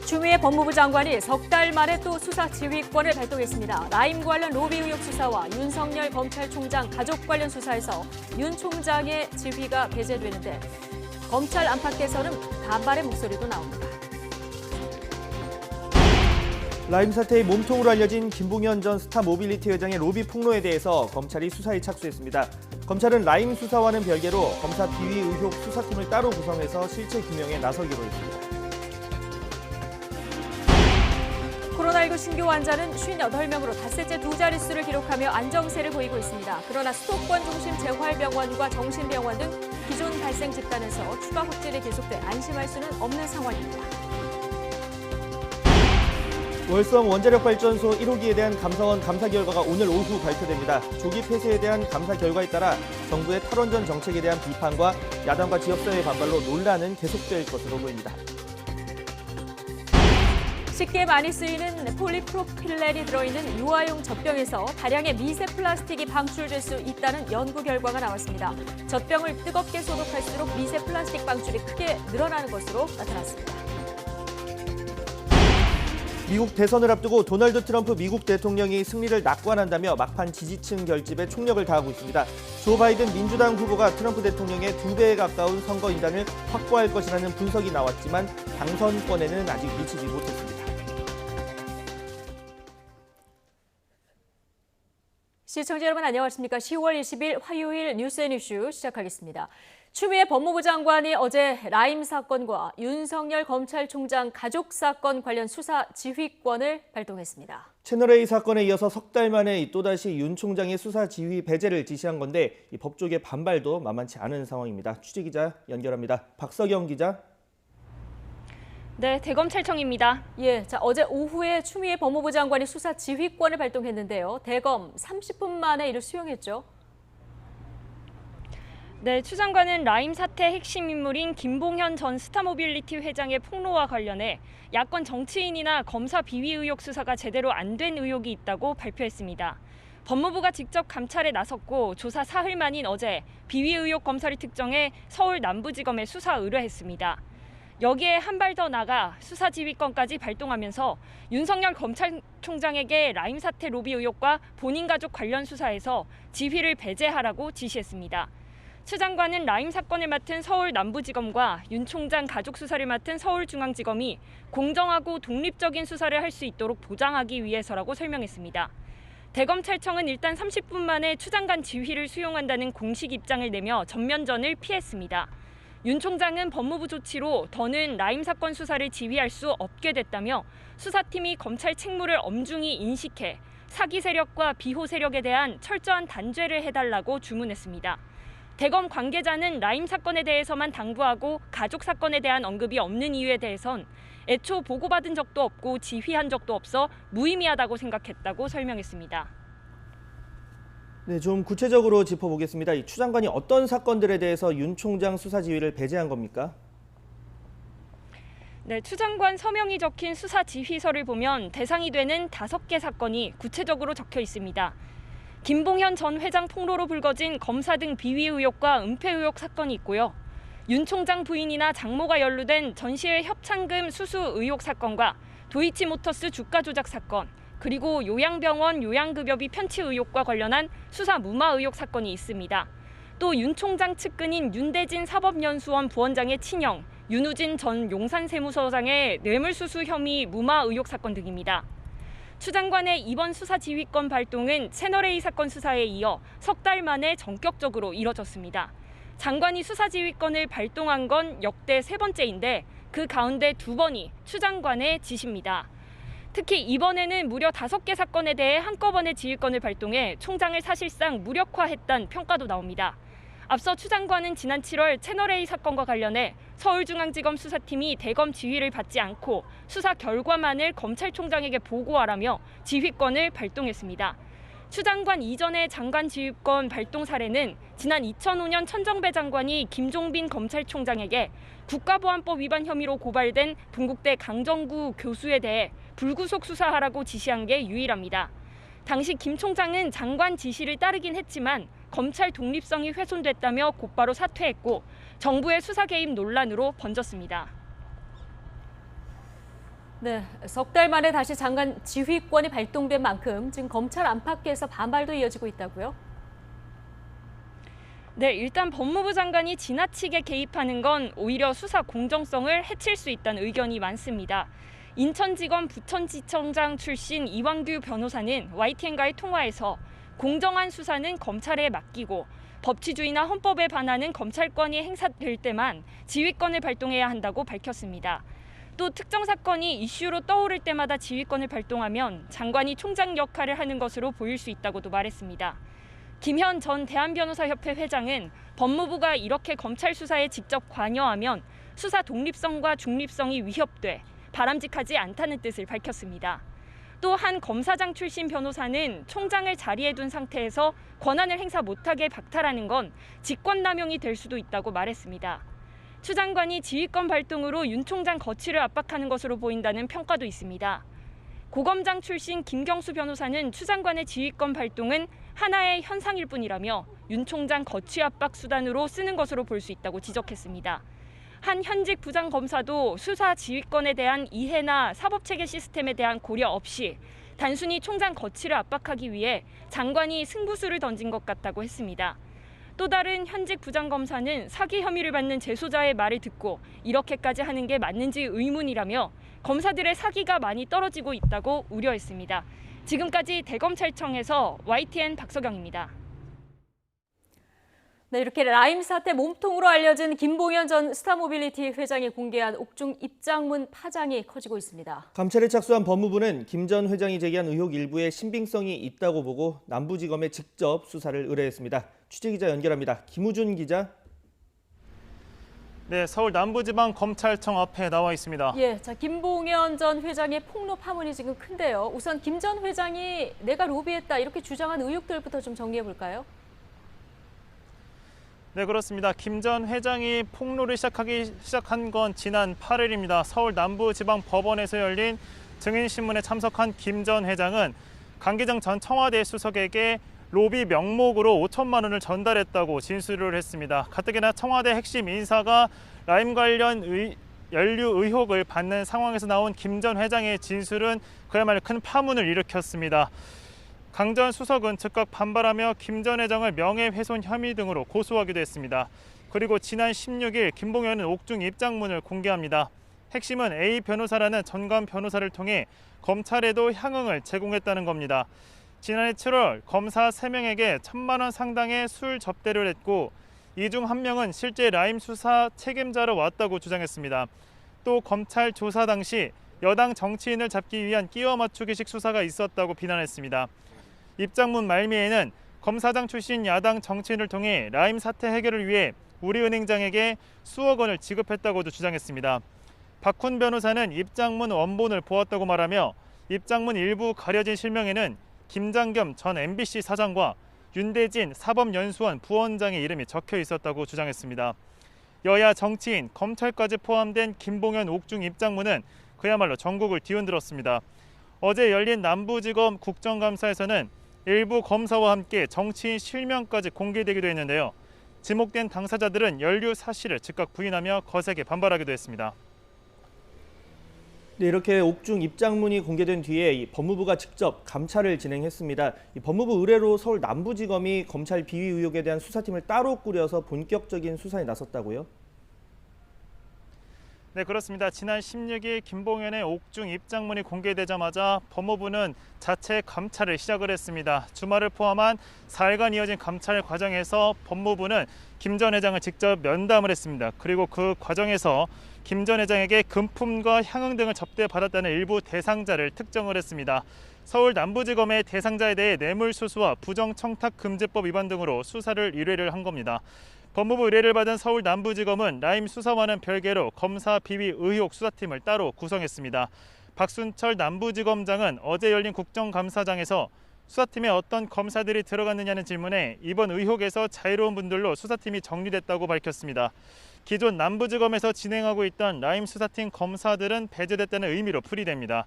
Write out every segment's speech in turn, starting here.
추미애 법무부 장관이 석 달 만에 또 수사 지휘권을 발동했습니다. 라임 관련 로비 의혹 수사와 윤석열 검찰총장 가족 관련 수사에서 윤 총장의 지휘가 배제되는데 검찰 안팎에서는 반발의 목소리도 나옵니다. 라임 사태의 몸통으로 알려진 김봉현 전 스타모빌리티 회장의 로비 폭로에 대해서 검찰이 수사에 착수했습니다. 검찰은 라임 수사와는 별개로 검사 비위 의혹 수사팀을 따로 구성해서 실체 규명에 나서기로 했습니다. 코로나19 신규 환자는 58명으로 닷새째 두 자릿수를 기록하며 안정세를 보이고 있습니다. 그러나 수도권 중심 재활병원과 정신병원 등 기존 발생 집단에서 추가 확진이 계속돼 안심할 수는 없는 상황입니다. 월성 원자력발전소 1호기에 대한 감사원 감사 결과가 오늘 오후 발표됩니다. 조기 폐쇄에 대한 감사 결과에 따라 정부의 탈원전 정책에 대한 비판과 야당과 지역사회의 반발로 논란은 계속될 것으로 보입니다. 쉽게 많이 쓰이는 폴리프로필렌이 들어있는 유아용 젖병에서 다량의 미세 플라스틱이 방출될 수 있다는 연구 결과가 나왔습니다. 젖병을 뜨겁게 소독할수록 미세 플라스틱 방출이 크게 늘어나는 것으로 나타났습니다. 미국 대선을 앞두고 도널드 트럼프 미국 대통령이 승리를 낙관한다며 막판 지지층 결집에 총력을 다하고 있습니다. 조 바이든 민주당 후보가 트럼프 대통령의 2배에 가까운 선거 인단을 확보할 것이라는 분석이 나왔지만 당선권에는 아직 미치지 못했습니다. 시청자 여러분 안녕하십니까? 10월 20일 화요일 뉴스앤이슈 시작하겠습니다. 추미애 법무부 장관이 어제 라임 사건과 윤석열 검찰총장 가족 사건 관련 수사 지휘권을 발동했습니다. 채널A 사건에 이어서 석 달 만에 또다시 윤 총장의 수사 지휘 배제를 지시한 건데 이 법조계 반발도 만만치 않은 상황입니다. 취재기자 연결합니다. 박석영 기자. 네, 대검찰청입니다. 어제 오후에 추미애 법무부 장관이 수사 지휘권을 발동했는데요. 대검 30분 만에 이를 수용했죠. 네, 추 장관은 라임 사태 핵심 인물인 김봉현 전 스타모빌리티 회장의 폭로와 관련해 야권 정치인이나 검사 비위 의혹 수사가 제대로 안 된 의혹이 있다고 발표했습니다. 법무부가 직접 감찰에 나섰고 조사 사흘 만인 어제 비위 의혹 검사를 특정해 서울 남부지검에 수사 의뢰했습니다. 여기에 한 발 더 나가 수사 지휘권까지 발동하면서 윤석열 검찰총장에게 라임 사태 로비 의혹과 본인 가족 관련 수사에서 지휘를 배제하라고 지시했습니다. 추 장관은 라임 사건을 맡은 서울 남부지검과 윤 총장 가족 수사를 맡은 서울중앙지검이 공정하고 독립적인 수사를 할 수 있도록 보장하기 위해서라고 설명했습니다. 대검찰청은 일단 30분 만에 추 장관 지휘를 수용한다는 공식 입장을 내며 전면전을 피했습니다. 윤 총장은 법무부 조치로 더는 라임 사건 수사를 지휘할 수 없게 됐다며 수사팀이 검찰 책무를 엄중히 인식해 사기 세력과 비호 세력에 대한 철저한 단죄를 해달라고 주문했습니다. 대검 관계자는 라임 사건에 대해서만 당부하고 가족 사건에 대한 언급이 없는 이유에 대해선 애초 보고받은 적도 없고 지휘한 적도 없어 무의미하다고 생각했다고 설명했습니다. 네, 좀 구체적으로 짚어보겠습니다. 이 추 장관이 어떤 사건들에 대해서 윤 총장 수사 지휘를 배제한 겁니까? 네, 추 장관 서명이 적힌 수사 지휘서를 보면 대상이 되는 5개 사건이 구체적으로 적혀 있습니다. 김봉현 전 회장 폭로로 불거진 검사 등 비위 의혹과 은폐 의혹 사건이 있고요. 윤 총장 부인이나 장모가 연루된 전시회 협찬금 수수 의혹 사건과 도이치모터스 주가 조작 사건, 그리고 요양병원 요양급여비 편취 의혹과 관련한 수사 무마 의혹 사건이 있습니다. 또 윤 총장 측근인 윤대진 사법연수원 부원장의 친형, 윤우진 전 용산세무서장의 뇌물수수 혐의 무마 의혹 사건 등입니다. 추 장관의 이번 수사 지휘권 발동은 채널A 사건 수사에 이어 석 달 만에 전격적으로 이뤄졌습니다. 장관이 수사 지휘권을 발동한 건 역대 3번째인데 그 가운데 2번이 추 장관의 지시입니다. 특히 이번에는 무려 5개 사건에 대해 한꺼번에 지휘권을 발동해 총장을 사실상 무력화했다는 평가도 나옵니다. 앞서 추 장관은 지난 7월 채널A 사건과 관련해 서울중앙지검 수사팀이 대검 지휘를 받지 않고 수사 결과만을 검찰총장에게 보고하라며 지휘권을 발동했습니다. 추 장관 이전의 장관 지휘권 발동 사례는 지난 2005년 천정배 장관이 김종빈 검찰총장에게 국가보안법 위반 혐의로 고발된 동국대 강정구 교수에 대해 불구속 수사하라고 지시한 게 유일합니다. 당시 김 총장은 장관 지시를 따르긴 했지만 검찰 독립성이 훼손됐다며 곧바로 사퇴했고 정부의 수사 개입 논란으로 번졌습니다. 네, 석 달 만에 다시 장관 지휘권이 발동된 만큼 지금 검찰 안팎에서 반발도 이어지고 있다고요? 네, 일단 법무부 장관이 지나치게 개입하는 건 오히려 수사 공정성을 해칠 수 있다는 의견이 많습니다. 인천지검 부천지청장 출신 이왕규 변호사는 YTN과의 통화에서 공정한 수사는 검찰에 맡기고 법치주의나 헌법에 반하는 검찰권이 행사될 때만 지휘권을 발동해야 한다고 밝혔습니다. 또 특정 사건이 이슈로 떠오를 때마다 지휘권을 발동하면 장관이 총장 역할을 하는 것으로 보일 수 있다고도 말했습니다. 김현 전 대한변호사협회 회장은 법무부가 이렇게 검찰 수사에 직접 관여하면 수사 독립성과 중립성이 위협돼 바람직하지 않다는 뜻을 밝혔습니다. 또 한 검사장 출신 변호사는 총장을 자리에 둔 상태에서 권한을 행사 못하게 박탈하는 건 직권남용이 될 수도 있다고 말했습니다. 추 장관이 지휘권 발동으로 윤 총장 거취를 압박하는 것으로 보인다는 평가도 있습니다. 고검장 출신 김경수 변호사는 추 장관의 지휘권 발동은 하나의 현상일 뿐이라며 윤 총장 거취 압박 수단으로 쓰는 것으로 볼 수 있다고 지적했습니다. 한 현직 부장검사도 수사 지휘권에 대한 이해나 사법체계 시스템에 대한 고려 없이 단순히 총장 거취를 압박하기 위해 장관이 승부수를 던진 것 같다고 했습니다. 또 다른 현직 부장검사는 사기 혐의를 받는 재소자의 말을 듣고 이렇게까지 하는 게 맞는지 의문이라며 검사들의 사기가 많이 떨어지고 있다고 우려했습니다. 지금까지 대검찰청에서 YTN 박서경입니다. 네, 이렇게 라임 사태 몸통으로 알려진 김봉현 전 스타모빌리티 회장이 공개한 옥중 입장문 파장이 커지고 있습니다. 감찰에 착수한 법무부는 김 전 회장이 제기한 의혹 일부에 신빙성이 있다고 보고 남부지검에 직접 수사를 의뢰했습니다. 취재기자 연결합니다. 김우준 기자. 네, 서울 남부지방검찰청 앞에 나와 있습니다. 예, 자 김봉현 전 회장의 폭로 파문이 지금 큰데요. 우선 김 전 회장이 내가 로비했다 이렇게 주장한 의혹들부터 좀 정리해 볼까요? 네, 그렇습니다. 김 전 회장이 폭로를 시작한 건 지난 8일입니다. 서울 남부지방법원에서 열린 증인신문에 참석한 김 전 회장은 강기정 전 청와대 수석에게 로비 명목으로 5천만 원을 전달했다고 진술을 했습니다. 가뜩이나 청와대 핵심 인사가 라임 관련 연루 의혹을 받는 상황에서 나온 김 전 회장의 진술은 그야말로 큰 파문을 일으켰습니다. 강 전 수석은 즉각 반발하며 김 전 회장을 명예훼손 혐의 등으로 고소하기도 했습니다. 그리고 지난 16일 김봉현은 옥중 입장문을 공개합니다. 핵심은 A 변호사라는 전관 변호사를 통해 검찰에도 향응을 제공했다는 겁니다. 지난해 7월 검사 3명에게 1,000만 원 상당의 술 접대를 했고 이 중 1명은 실제 라임 수사 책임자로 왔다고 주장했습니다. 또 검찰 조사 당시 여당 정치인을 잡기 위한 끼워 맞추기식 수사가 있었다고 비난했습니다. 입장문 말미에는 검사장 출신 야당 정치인을 통해 라임 사태 해결을 위해 우리은행장에게 수억 원을 지급했다고도 주장했습니다. 박훈 변호사는 입장문 원본을 보았다고 말하며 입장문 일부 가려진 실명에는 김장겸 전 MBC 사장과 윤대진 사법연수원 부원장의 이름이 적혀 있었다고 주장했습니다. 여야 정치인, 검찰까지 포함된 김봉현 옥중 입장문은 그야말로 전국을 뒤흔들었습니다. 어제 열린 남부지검 국정감사에서는 일부 검사와 함께 정치인 실명까지 공개되기도 했는데요. 지목된 당사자들은 연루 사실을 즉각 부인하며 거세게 반발하기도 했습니다. 네, 이렇게 옥중 입장문이 공개된 뒤에 법무부가 직접 감찰을 진행했습니다. 법무부 의뢰로 서울 남부지검이 검찰 비위 의혹에 대한 수사팀을 따로 꾸려서 본격적인 수사에 나섰다고요? 네, 그렇습니다. 지난 16일 김봉현의 옥중 입장문이 공개되자마자 법무부는 자체 감찰을 시작을 했습니다. 주말을 포함한 4일간 이어진 감찰 과정에서 법무부는 김 전 회장을 직접 면담을 했습니다. 그리고 그 과정에서 김 전 회장에게 금품과 향응 등을 접대받았다는 일부 대상자를 특정을 했습니다. 서울 남부지검의 대상자에 대해 뇌물수수와 부정청탁금지법 위반 등으로 수사를 의뢰를 한 겁니다. 법무부 의뢰를 받은 서울 남부지검은 라임 수사와는 별개로 검사 비위 의혹 수사팀을 따로 구성했습니다. 박순철 남부지검장은 어제 열린 국정감사장에서 수사팀에 어떤 검사들이 들어갔느냐는 질문에 이번 의혹에서 자유로운 분들로 수사팀이 정리됐다고 밝혔습니다. 기존 남부지검에서 진행하고 있던 라임 수사팀 검사들은 배제됐다는 의미로 풀이됩니다.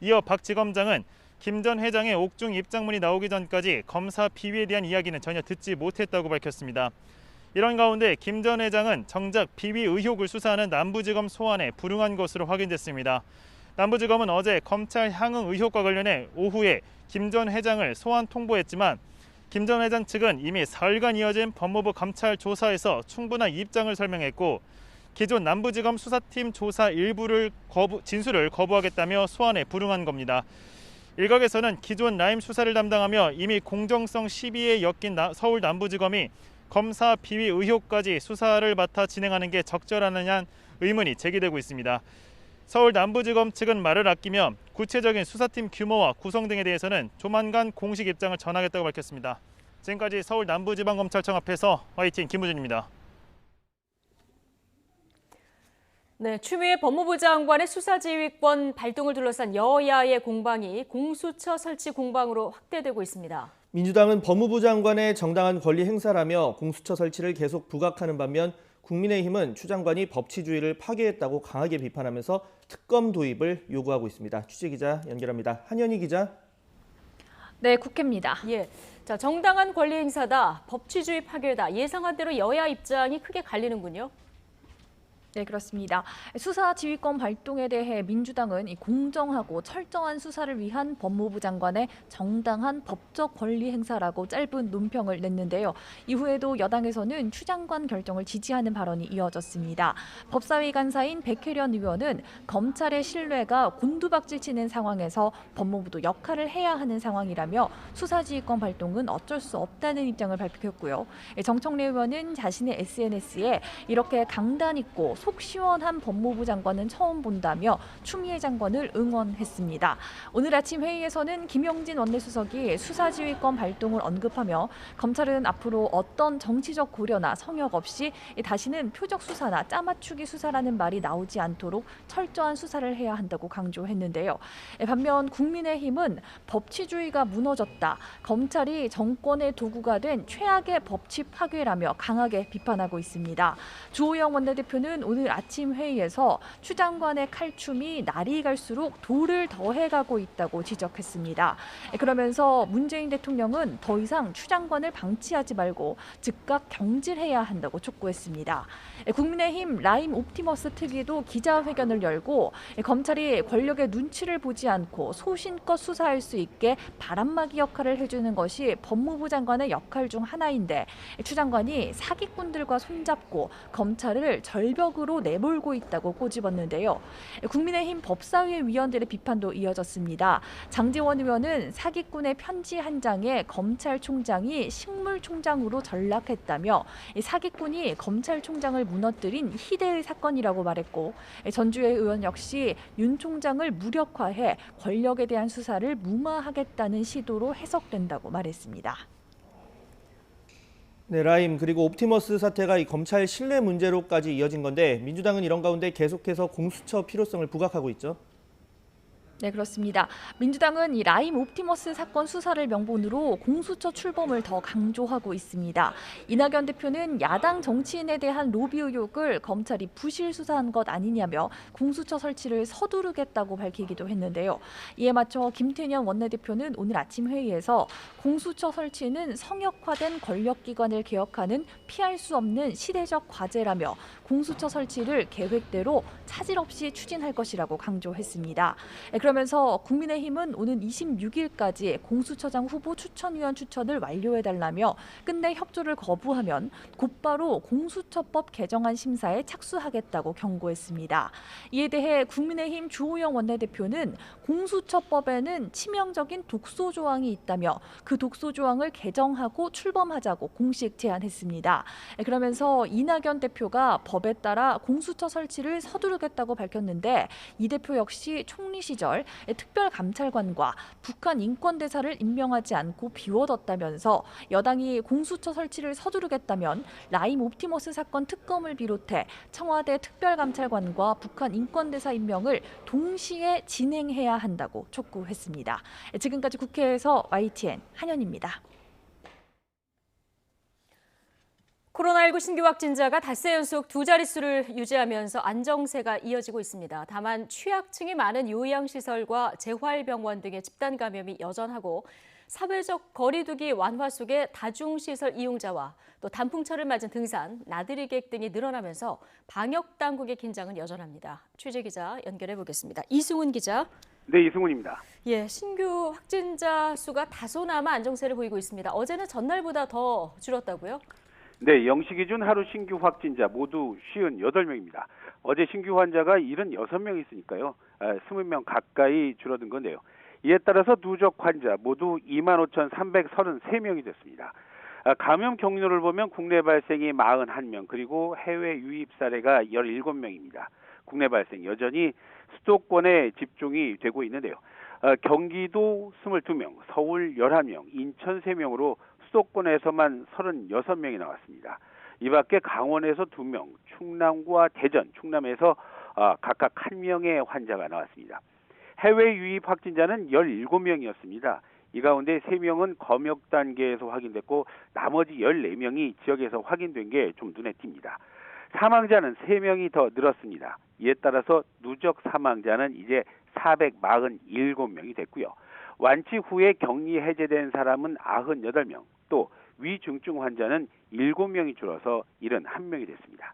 이어 박 지검장은 김 전 회장의 옥중 입장문이 나오기 전까지 검사 비위에 대한 이야기는 전혀 듣지 못했다고 밝혔습니다. 이런 가운데 김 전 회장은 정작 비위 의혹을 수사하는 남부지검 소환에 불응한 것으로 확인됐습니다. 남부지검은 어제 검찰 향응 의혹과 관련해 오후에 김 전 회장을 소환 통보했지만 김 전 회장 측은 이미 사흘간 이어진 법무부 감찰 조사에서 충분한 입장을 설명했고 기존 남부지검 수사팀 조사 일부를 진술을 거부하겠다며 소환에 불응한 겁니다. 일각에서는 기존 라임 수사를 담당하며 이미 공정성 시비에 엮인 서울 남부지검이 검사 비위 의혹까지 수사를 맡아 진행하는 게 적절하느냐는 의문이 제기되고 있습니다. 서울 남부지검 측은 말을 아끼며 구체적인 수사팀 규모와 구성 등에 대해서는 조만간 공식 입장을 전하겠다고 밝혔습니다. 지금까지 서울 남부지방검찰청 앞에서 YTN 김우진입니다. 네, 추미애 법무부 장관의 수사지휘권 발동을 둘러싼 여야의 공방이 공수처 설치 공방으로 확대되고 있습니다. 민주당은 법무부 장관의 정당한 권리 행사라며 공수처 설치를 계속 부각하는 반면 국민의힘은 추 장관이 법치주의를 파괴했다고 강하게 비판하면서 특검 도입을 요구하고 있습니다. 취재기자 연결합니다. 한현희 기자. 네, 국회입니다. 예, 자, 정당한 권리 행사다, 법치주의 파괴다. 예상한 대로 여야 입장이 크게 갈리는군요. 네, 그렇습니다. 수사 지휘권 발동에 대해 민주당은 이 공정하고 철저한 수사를 위한 법무부 장관의 정당한 법적 권리 행사라고 짧은 논평을 냈는데요. 이후에도 여당에서는 추 장관 결정을 지지하는 발언이 이어졌습니다. 법사위 간사인 백혜련 의원은 검찰의 신뢰가 곤두박질 치는 상황에서 법무부도 역할을 해야 하는 상황이라며 수사 지휘권 발동은 어쩔 수 없다는 입장을 발표했고요. 정청래 의원은 자신의 SNS에 이렇게 강단 있고 속 시원한 법무부 장관은 처음 본다며 추미애 장관을 응원했습니다. 오늘 아침 회의에서는 김용진 원내수석이 수사지휘권 발동을 언급하며 검찰은 앞으로 어떤 정치적 고려나 성역 없이 다시는 표적 수사나 짜맞추기 수사라는 말이 나오지 않도록 철저한 수사를 해야 한다고 강조했는데요. 반면 국민의힘은 법치주의가 무너졌다, 검찰이 정권의 도구가 된 최악의 법치 파괴라며 강하게 비판하고 있습니다. 주호영 원내대표는 오늘 아침 회의에서 추 장관의 칼춤이 날이 갈수록 돌을 더해가고 있다고 지적했습니다. 그러면서 문재인 대통령은 더 이상 추 장관을 방치하지 말고 즉각 경질해야 한다고 촉구했습니다. 국민의힘 라임 옵티머스 특위도 기자회견을 열고 검찰이 권력의 눈치를 보지 않고 소신껏 수사할 수 있게 바람막이 역할을 해주는 것이 법무부 장관의 역할 중 하나인데 추 장관이 사기꾼들과 손잡고 검찰을 절벽으로 내몰고 있다고 꼬집었는데요. 국민의힘 법사위 위원들의 비판도 이어졌습니다. 장제원 의원은 사기꾼의 편지 한 장에 검찰총장이 식물총장으로 전락했다며 사기꾼이 검찰총장을 무너뜨린 희대의 사건이라고 말했고, 전주의 의원 역시 윤 총장을 무력화해 권력에 대한 수사를 무마하겠다는 시도로 해석된다고 말했습니다. 네, 라임 그리고 옵티머스 사태가 이 검찰 신뢰 문제로까지 이어진 건데 민주당은 이런 가운데 계속해서 공수처 필요성을 부각하고 있죠. 네, 그렇습니다. 민주당은 이 라임 옵티머스 사건 수사를 명분으로 공수처 출범을 더 강조하고 있습니다. 이낙연 대표는 야당 정치인에 대한 로비 의혹을 검찰이 부실 수사한 것 아니냐며 공수처 설치를 서두르겠다고 밝히기도 했는데요. 이에 맞춰 김태년 원내대표는 오늘 아침 회의에서 공수처 설치는 성역화된 권력기관을 개혁하는 피할 수 없는 시대적 과제라며 공수처 설치를 계획대로 차질 없이 추진할 것이라고 강조했습니다. 그러면서 국민의힘은 오는 26일까지 공수처장 후보 추천위원 추천을 완료해달라며 끝내 협조를 거부하면 곧바로 공수처법 개정안 심사에 착수하겠다고 경고했습니다. 이에 대해 국민의힘 주호영 원내대표는 공수처법에는 치명적인 독소 조항이 있다며 그 독소 조항을 개정하고 출범하자고 공식 제안했습니다. 그러면서 이낙연 대표가 법에 따라 공수처 설치를 서두르겠다고 밝혔는데 이 대표 역시 총리 시절 특별감찰관과 북한 인권대사를 임명하지 않고 비워뒀다면서 여당이 공수처 설치를 서두르겠다면 라임 옵티머스 사건 특검을 비롯해 청와대 특별감찰관과 북한 인권대사 임명을 동시에 진행해야 한다고 촉구했습니다. 지금까지 국회에서 YTN 한현입니다. 코로나19 신규 확진자가 닷새 연속 두 자릿수를 유지하면서 안정세가 이어지고 있습니다. 다만 취약층이 많은 요양시설과 재활병원 등의 집단 감염이 여전하고 사회적 거리두기 완화 속에 다중시설 이용자와 또 단풍철을 맞은 등산, 나들이객 등이 늘어나면서 방역 당국의 긴장은 여전합니다. 취재 기자 연결해 보겠습니다. 이승훈 기자. 네, 이승훈입니다. 예, 신규 확진자 수가 다소나마 안정세를 보이고 있습니다. 어제는 전날보다 더 줄었다고요? 네, 0시 기준 하루 신규 확진자 모두 58명입니다. 어제 신규 환자가 76명 있으니까요. 20명 가까이 줄어든 건데요. 이에 따라서 누적 환자 모두 25,333명이 됐습니다. 감염 경로를 보면 국내 발생이 41명, 그리고 해외 유입 사례가 17명입니다. 국내 발생 여전히 수도권에 집중이 되고 있는데요. 경기도 22명, 서울 11명, 인천 3명으로 수도권에서만 36명이 나왔습니다. 이 밖에 강원에서 2명, 충남과 대전, 충남에서 각각 1명의 환자가 나왔습니다. 해외 유입 확진자는 17명이었습니다. 이 가운데 3명은 검역 단계에서 확인됐고 나머지 14명이 지역에서 확인된 게 좀 눈에 띕니다. 사망자는 3명이 더 늘었습니다. 이에 따라서 누적 사망자는 이제 447명이 됐고요. 완치 후에 격리 해제된 사람은 98명, 또 위중증 환자는 7명이 줄어서 71명이 됐습니다.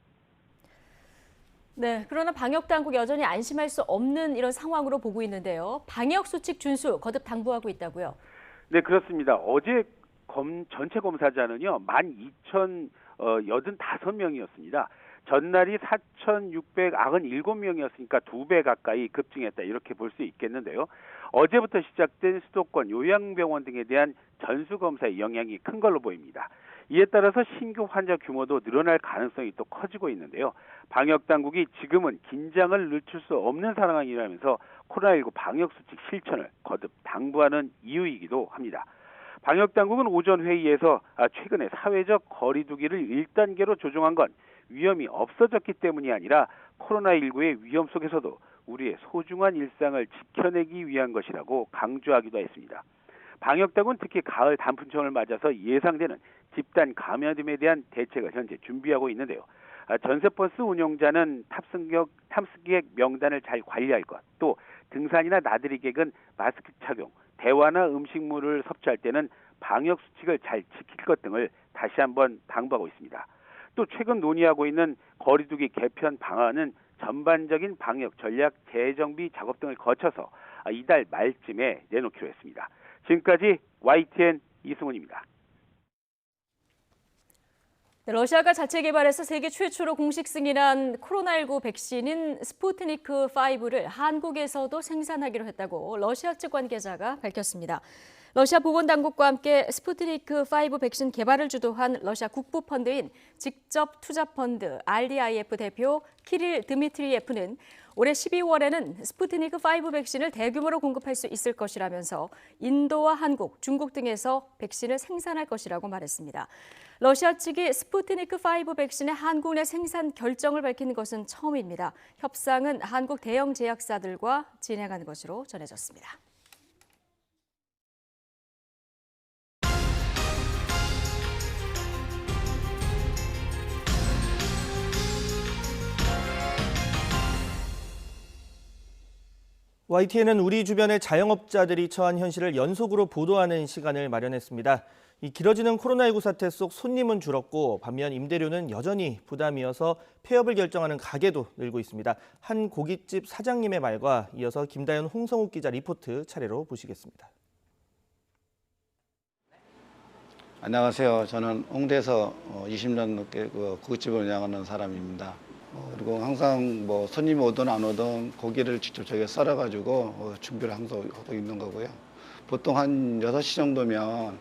네, 그러나 방역 당국 여전히 안심할 수 없는 이런 상황으로 보고 있는데요. 방역 수칙 준수 거듭 당부하고 있다고요? 네, 그렇습니다. 어제 전체 검사자는요, 12,085명이었습니다. 전날이 4,697명이었으니까 2배 가까이 급증했다, 이렇게 볼 수 있겠는데요. 어제부터 시작된 수도권 요양병원 등에 대한 전수검사의 영향이 큰 걸로 보입니다. 이에 따라서 신규 환자 규모도 늘어날 가능성이 또 커지고 있는데요. 방역당국이 지금은 긴장을 늦출 수 없는 상황이라면서 코로나19 방역수칙 실천을 거듭 당부하는 이유이기도 합니다. 방역당국은 오전 회의에서 최근에 사회적 거리두기를 1단계로 조정한 건 위험이 없어졌기 때문이 아니라 코로나19의 위험 속에서도 우리의 소중한 일상을 지켜내기 위한 것이라고 강조하기도 했습니다. 방역당국은 특히 가을 단풍철을 맞아서 예상되는 집단 감염에 대한 대책을 현재 준비하고 있는데요. 전세버스 운영자는 탑승객 명단을 잘 관리할 것, 또 등산이나 나들이객은 마스크 착용, 대화나 음식물을 섭취할 때는 방역 수칙을 잘 지킬 것 등을 다시 한번 당부하고 있습니다. 또 최근 논의하고 있는 거리두기 개편 방안은 전반적인 방역 전략 재정비 작업 등을 거쳐서 이달 말쯤에 내놓기로 했습니다. 지금까지 YTN 이승훈입니다. 러시아가 자체 개발해서 세계 최초로 공식 승인한 코로나19 백신인 스푸트니크5를 한국에서도 생산하기로 했다고 러시아 측 관계자가 밝혔습니다. 러시아 보건당국과 함께 스푸트니크5 백신 개발을 주도한 러시아 국부펀드인 직접투자펀드 RDIF 대표 키릴 드미트리예프는 올해 12월에는 스푸트니크5 백신을 대규모로 공급할 수 있을 것이라면서 인도와 한국, 중국 등에서 백신을 생산할 것이라고 말했습니다. 러시아 측이 스푸트니크5 백신의 한국 내 생산 결정을 밝힌 것은 처음입니다. 협상은 한국 대형 제약사들과 진행하는 것으로 전해졌습니다. YTN은 우리 주변의 자영업자들이 처한 현실을 연속으로 보도하는 시간을 마련했습니다. 이 길어지는 코로나19 사태 속 손님은 줄었고 반면 임대료는 여전히 부담이어서 폐업을 결정하는 가게도 늘고 있습니다. 한 고깃집 사장님의 말과 이어서 김다연, 홍성욱 기자 리포트 차례로 보시겠습니다. 안녕하세요. 저는 홍대에서 20년 넘게 고깃집을 운영하는 사람입니다. 그리고 항상 손님이 오든 안 오든 고기를 직접 저희가 썰어가지고 준비를 항상 하고 있는 거고요. 보통 한 6시 정도면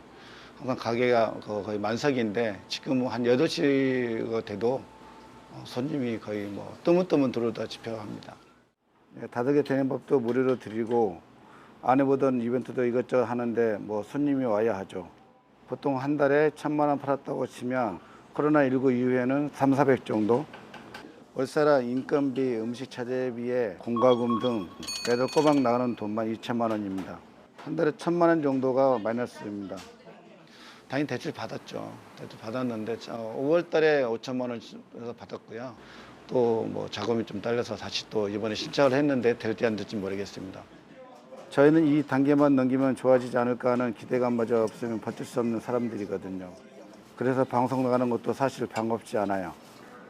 항상 가게가 거의 만석인데 지금 한 8시가 돼도 손님이 거의 뜨문뜨문 들어오다시피 합니다. 다득이 되는 법도 무료로 드리고 안 해보던 이벤트도 이것저것 하는데 손님이 와야 하죠. 보통 한 달에 1,000만 원 팔았다고 치면 코로나19 이후에는 300~400 정도. 월세라 인건비, 음식 차재비에 공과금 등 매달 꼬박 나가는 돈만 2천만 원입니다. 한 달에 1,000만 원 정도가 마이너스입니다. 당연히 대출 받았죠. 대출 받았는데 5월 달에 5천만 원에서 받았고요. 또 자금이 좀 딸려서 다시 또 이번에 신청을 했는데 될지 안 될지 모르겠습니다. 저희는 이 단계만 넘기면 좋아지지 않을까 하는 기대감마저 없으면 버틸 수 없는 사람들이거든요. 그래서 방송 나가는 것도 사실 반갑지 않아요.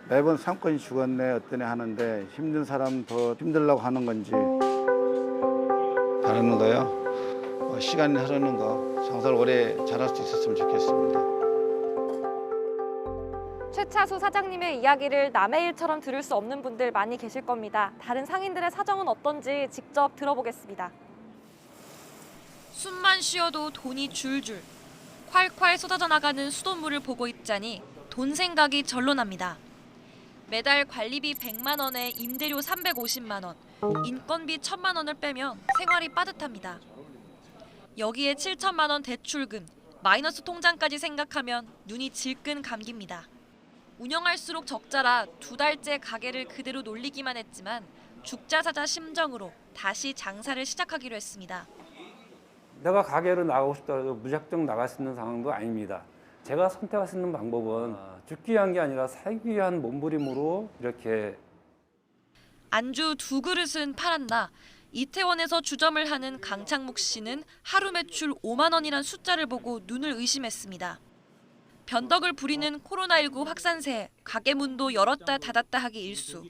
매번 상권이 죽었네 어떠네 하는데 힘든 사람 더 힘들라고 하는 건지. 다른 거요? 시간이 흐르는 거 장사를 오래 잘할 수 있었으면 좋겠습니다. 최차수 사장님의 이야기를 남의 일처럼 들을 수 없는 분들 많이 계실 겁니다. 다른 상인들의 사정은 어떤지 직접 들어보겠습니다. 숨만 쉬어도 돈이 줄줄 콸콸 쏟아져 나가는 수돗물을 보고 있자니 돈 생각이 절로 납니다. 매달 관리비 100만 원에 임대료 350만 원, 인건비 1000만 원을 빼면 생활이 빠듯합니다. 여기에 7천만 원 대출금, 마이너스 통장까지 생각하면 눈이 질끈 감깁니다. 운영할수록 적자라 2달째 가게를 그대로 놀리기만 했지만 죽자사자 심정으로 다시 장사를 시작하기로 했습니다. 내가 가게를 나가고 싶더라도 무작정 나갈 수 있는 상황도 아닙니다. 제가 선택할 수 있는 방법은 죽기 위한 게 아니라 살기 위한 몸부림으로 이렇게. 안주 2그릇은 팔았나 이태원에서 주점을 하는 강창묵 씨는 하루 매출 5만 원이란 숫자를 보고 눈을 의심했습니다. 변덕을 부리는 코로나19 확산세에 가게 문도 열었다 닫았다 하기 일수.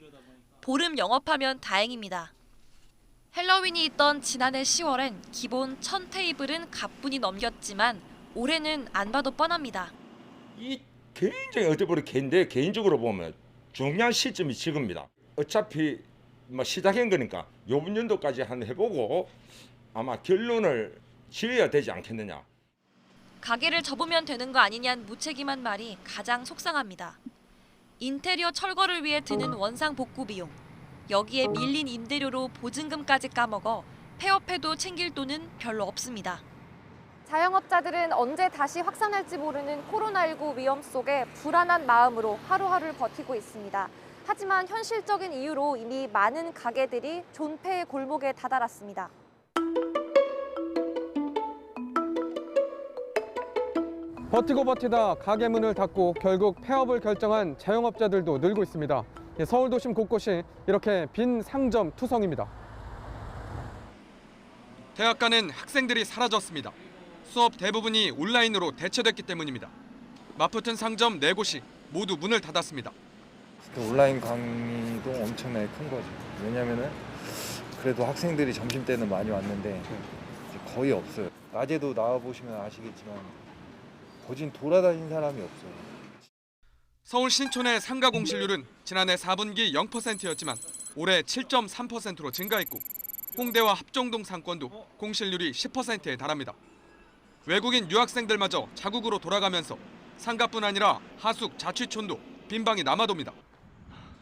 보름 영업하면 다행입니다. 헬로윈이 있던 지난해 10월엔 기본 1000테이블은 가뿐히 넘겼지만 올해는 안 봐도 뻔합니다. 이 굉장히 어떻게 보면 개인적으로 보면 중요한 시점이 지금입니다. 어차피 뭐 시작한 거니까 요번 연도까지 한 해보고 아마 결론을 지어야 되지 않겠느냐. 가게를 접으면 되는 거 아니냐는 무책임한 말이 가장 속상합니다. 인테리어 철거를 위해 드는 원상 복구 비용, 여기에 밀린 임대료로 보증금까지 까먹어 폐업해도 챙길 돈은 별로 없습니다. 자영업자들은 언제 다시 확산할지 모르는 코로나19 위험 속에 불안한 마음으로 하루하루를 버티고 있습니다. 하지만 현실적인 이유로 이미 많은 가게들이 존폐의 골목에 다다랐습니다. 버티고 버티다 가게 문을 닫고 결국 폐업을 결정한 자영업자들도 늘고 있습니다. 서울 도심 곳곳이 이렇게 빈 상점 투성입니다. 대학가는 학생들이 사라졌습니다. 수업 대부분이 온라인으로 대체됐기 때문입니다. 맞붙은 상점 4곳이 모두 문을 닫았습니다. 온라인 강의도 엄청나게 큰 거죠. 왜냐면은 그래도 학생들이 점심때는 많이 왔는데 이제 거의 없어요. 낮에도 나와보시면 아시겠지만 거진 돌아다니는 사람이 없어요. 서울 신촌의 상가 공실률은 지난해 4분기 0%였지만 올해 7.3%로 증가했고 홍대와 합정동 상권도 공실률이 10%에 달합니다. 외국인 유학생들마저 자국으로 돌아가면서 상가뿐 아니라 하숙, 자취촌도 빈방이 남아돕니다.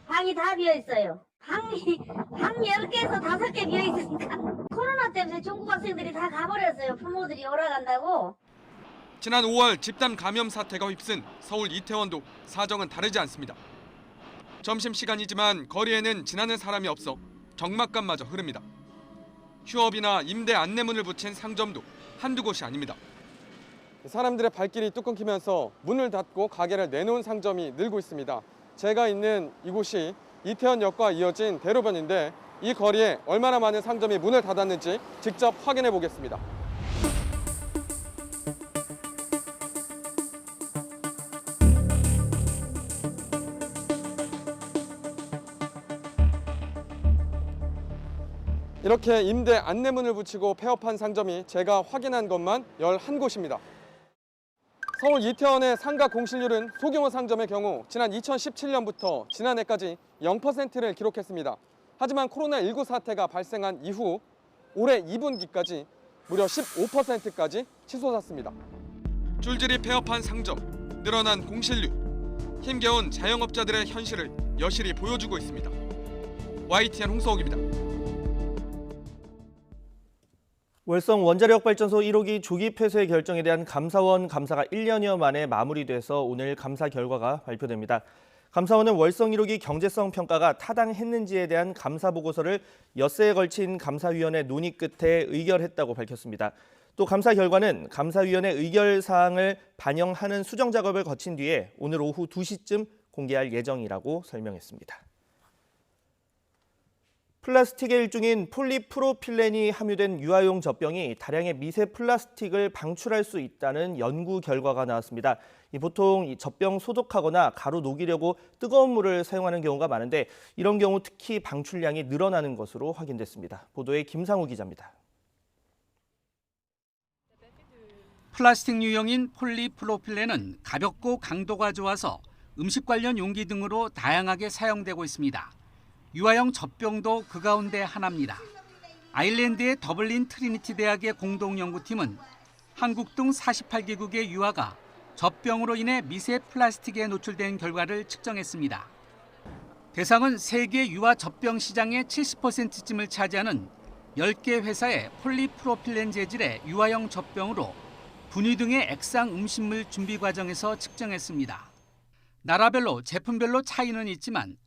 방이 다 비어있어요. 방이 10개에서 5개 비어있으니까 코로나 때문에 중국 학생들이 다 가버렸어요. 부모들이 오라간다고. 지난 5월 집단 감염 사태가 휩쓴 서울 이태원도 사정은 다르지 않습니다. 점심시간이지만 거리에는 지나는 사람이 없어 적막감마저 흐릅니다. 휴업이나 임대 안내문을 붙인 상점도 한두 곳이 아닙니다. 사람들의 발길이 뚝 끊기면서 문을 닫고 가게를 내놓은 상점이 늘고 있습니다. 제가 있는 이곳이 이태원역과 이어진 대로변인데 이 거리에 얼마나 많은 상점이 문을 닫았는지 직접 확인해 보겠습니다. 이렇게 임대 안내문을 붙이고 폐업한 상점이 제가 확인한 것만 11곳입니다. 서울 이태원의 상가 공실률은 소규모 상점의 경우 지난 2017년부터 지난해까지 0%를 기록했습니다. 하지만 코로나19 사태가 발생한 이후 올해 2분기까지 무려 15%까지 치솟았습니다. 줄줄이 폐업한 상점, 늘어난 공실률, 힘겨운 자영업자들의 현실을 여실히 보여주고 있습니다. YTN 홍서욱입니다. 월성 원자력발전소 1호기 조기 폐쇄 결정에 대한 감사원 감사가 1년여 만에 마무리돼서 오늘 감사 결과가 발표됩니다. 감사원은 월성 1호기 경제성 평가가 타당했는지에 대한 감사 보고서를 엿새에 걸친 감사위원회 논의 끝에 의결했다고 밝혔습니다. 또 감사 결과는 감사위원회 의결 사항을 반영하는 수정 작업을 거친 뒤에 오늘 오후 2시쯤 공개할 예정이라고 설명했습니다. 플라스틱의 일종인 폴리프로필렌이 함유된 유아용 젖병이 다량의 미세 플라스틱을 방출할 수 있다는 연구 결과가 나왔습니다. 보통 이 젖병 소독하거나 가루 녹이려고 뜨거운 물을 사용하는 경우가 많은데 이런 경우 특히 방출량이 늘어나는 것으로 확인됐습니다. 보도에 김상우 기자입니다. 플라스틱 유형인 폴리프로필렌은 가볍고 강도가 좋아서 음식 관련 용기 등으로 다양하게 사용되고 있습니다. 유아용 젖병도 그 가운데 하나입니다. 아일랜드의 더블린 트리니티 대학의 공동연구팀은 한국 등 48개국의 유아가 젖병으로 인해 미세 플라스틱에 노출된 결과를 측정했습니다. 대상은 세계 유아 젖병 시장의 70%쯤을 차지하는 10개 회사의 폴리프로필렌 재질의 유아용 젖병으로 분유 등의 액상 음식물 준비 과정에서 측정했습니다. 나라별로 제품별로 차이는 있지만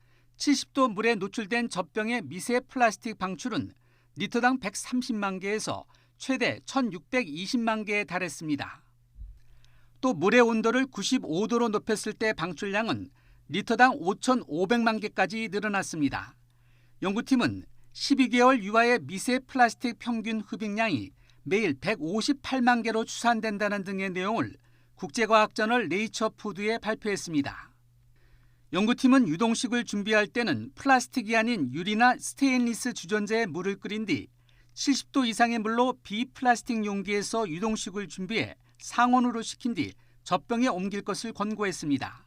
70도 물에 노출된 젖병의 미세 플라스틱 방출은 리터당 130만 개에서 최대 1620만 개에 달했습니다. 또 물의 온도를 95도로 높였을 때 방출량은 리터당 5,500만 개까지 늘어났습니다. 연구팀은 12개월 유아의 미세 플라스틱 평균 흡입량이 매일 158만 개로 추산된다는 등의 내용을 국제과학저널 네이처 푸드에 발표했습니다. 연구팀은 유동식을 준비할 때는 플라스틱이 아닌 유리나 스테인리스 주전자에 물을 끓인 뒤 70도 이상의 물로 비플라스틱 용기에서 유동식을 준비해 상온으로 식힌 뒤 젖병에 옮길 것을 권고했습니다.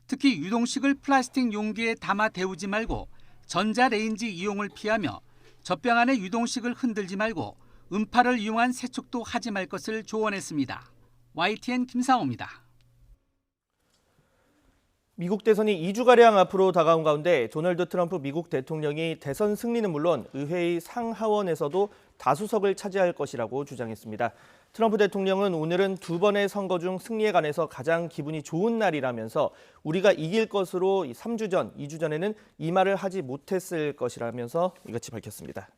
특히 유동식을 플라스틱 용기에 담아 데우지 말고 전자레인지 이용을 피하며 젖병 안에 유동식을 흔들지 말고 음파를 이용한 세척도 하지 말 것을 조언했습니다. YTN 김상호입니다. 미국 대선이 2주가량 앞으로 다가온 가운데 도널드 트럼프 미국 대통령이 대선 승리는 물론 의회의 상하원에서도 다수석을 차지할 것이라고 주장했습니다. 트럼프 대통령은 오늘은 두 번의 선거 중 승리에 관해서 가장 기분이 좋은 날이라면서 우리가 이길 것으로 3주 전, 2주 전에는 이 말을 하지 못했을 것이라면서 이같이 밝혔습니다.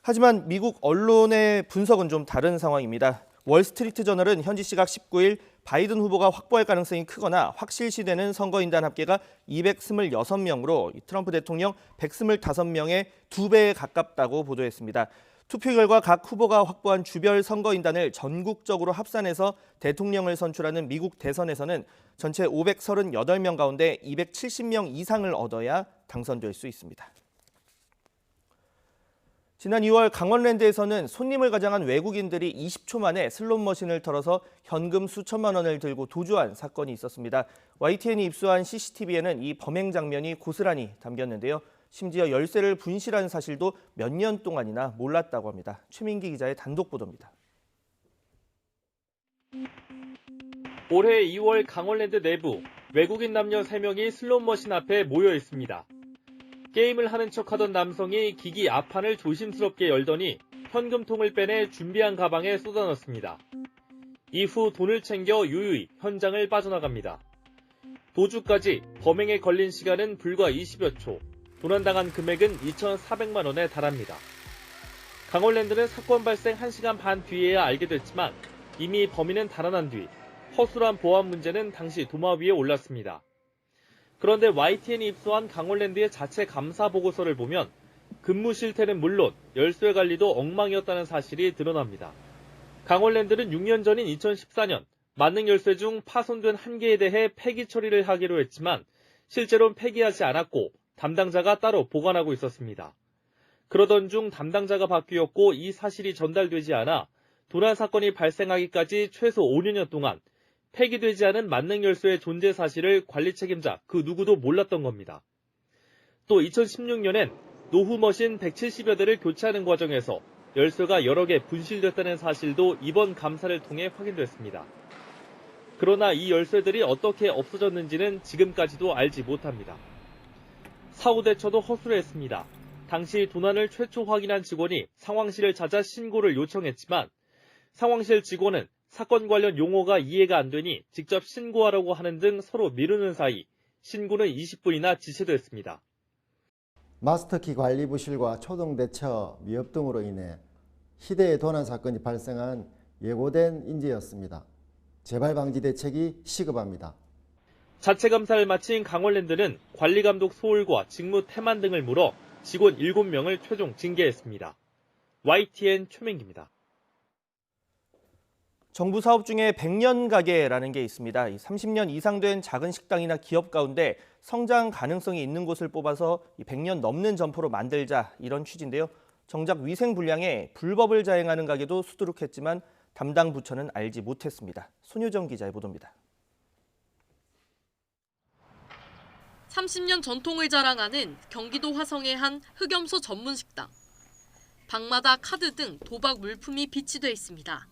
하지만 미국 언론의 분석은 좀 다른 상황입니다. 월스트리트 저널은 현지 시각 19일 바이든 후보가 확보할 가능성이 크거나 확실시되는 선거인단 합계가 226명으로 트럼프 대통령 125명의 2배에 가깝다고 보도했습니다. 투표 결과 각 후보가 확보한 주별 선거인단을 전국적으로 합산해서 대통령을 선출하는 미국 대선에서는 전체 538명 가운데 270명 이상을 얻어야 당선될 수 있습니다. 지난 2월 강원랜드에서는 손님을 가장한 외국인들이 20초 만에 슬롯머신을 털어서 현금 수천만 원을 들고 도주한 사건이 있었습니다. YTN이 입수한 CCTV에는 이 범행 장면이 고스란히 담겼는데요. 심지어 열쇠를 분실한 사실도 몇 년 동안이나 몰랐다고 합니다. 최민기 기자의 단독 보도입니다. 올해 2월 강원랜드 내부 외국인 남녀 3명이 슬롯머신 앞에 모여 있습니다. 게임을 하는 척하던 남성이 기기 앞판을 조심스럽게 열더니 현금통을 빼내 준비한 가방에 쏟아넣습니다. 이후 돈을 챙겨 유유히 현장을 빠져나갑니다. 도주까지 범행에 걸린 시간은 불과 20여 초, 도난당한 금액은 2,400만 원에 달합니다. 강원랜드는 사건 발생 1시간 반 뒤에야 알게 됐지만 이미 범인은 달아난 뒤 허술한 보안 문제는 당시 도마 위에 올랐습니다. 그런데 YTN이 입수한 강원랜드의 자체 감사 보고서를 보면 근무 실태는 물론 열쇠 관리도 엉망이었다는 사실이 드러납니다. 강원랜드는 6년 전인 2014년 만능 열쇠 중 파손된 1개에 대해 폐기 처리를 하기로 했지만 실제로는 폐기하지 않았고 담당자가 따로 보관하고 있었습니다. 그러던 중 담당자가 바뀌었고 이 사실이 전달되지 않아 도난 사건이 발생하기까지 최소 5년 동안 폐기되지 않은 만능 열쇠의 존재 사실을 관리 책임자 그 누구도 몰랐던 겁니다. 또 2016년엔 노후 머신 170여 대를 교체하는 과정에서 열쇠가 여러 개 분실됐다는 사실도 이번 감사를 통해 확인됐습니다. 그러나 이 열쇠들이 어떻게 없어졌는지는 지금까지도 알지 못합니다. 사후 대처도 허술했습니다. 당시 도난을 최초 확인한 직원이 상황실을 찾아 신고를 요청했지만 상황실 직원은 사건 관련 용어가 이해가 안 되니 직접 신고하라고 하는 등 서로 미루는 사이 신고는 20분이나 지체됐습니다. 마스터키 관리 부실과 초동 대처 미흡 등으로 인해 희대의 도난 사건이 발생한 예고된 인재였습니다. 재발 방지 대책이 시급합니다. 자체 감사를 마친 강원랜드는 관리감독 소홀과 직무 태만 등을 물어 직원 7명을 최종 징계했습니다. YTN 최민기입니다. 정부 사업 중에 100년 가게라는 게 있습니다. 30년 이상 된 작은 식당이나 기업 가운데 성장 가능성이 있는 곳을 뽑아서 100년 넘는 점포로 만들자, 이런 취지인데요. 정작 위생 불량에 불법을 자행하는 가게도 수두룩했지만 담당 부처는 알지 못했습니다. 손유정 기자의 보도입니다. 30년 전통을 자랑하는 경기도 화성의 한 흑염소 전문 식당. 방마다 카드 등 도박 물품이 비치돼 있습니다.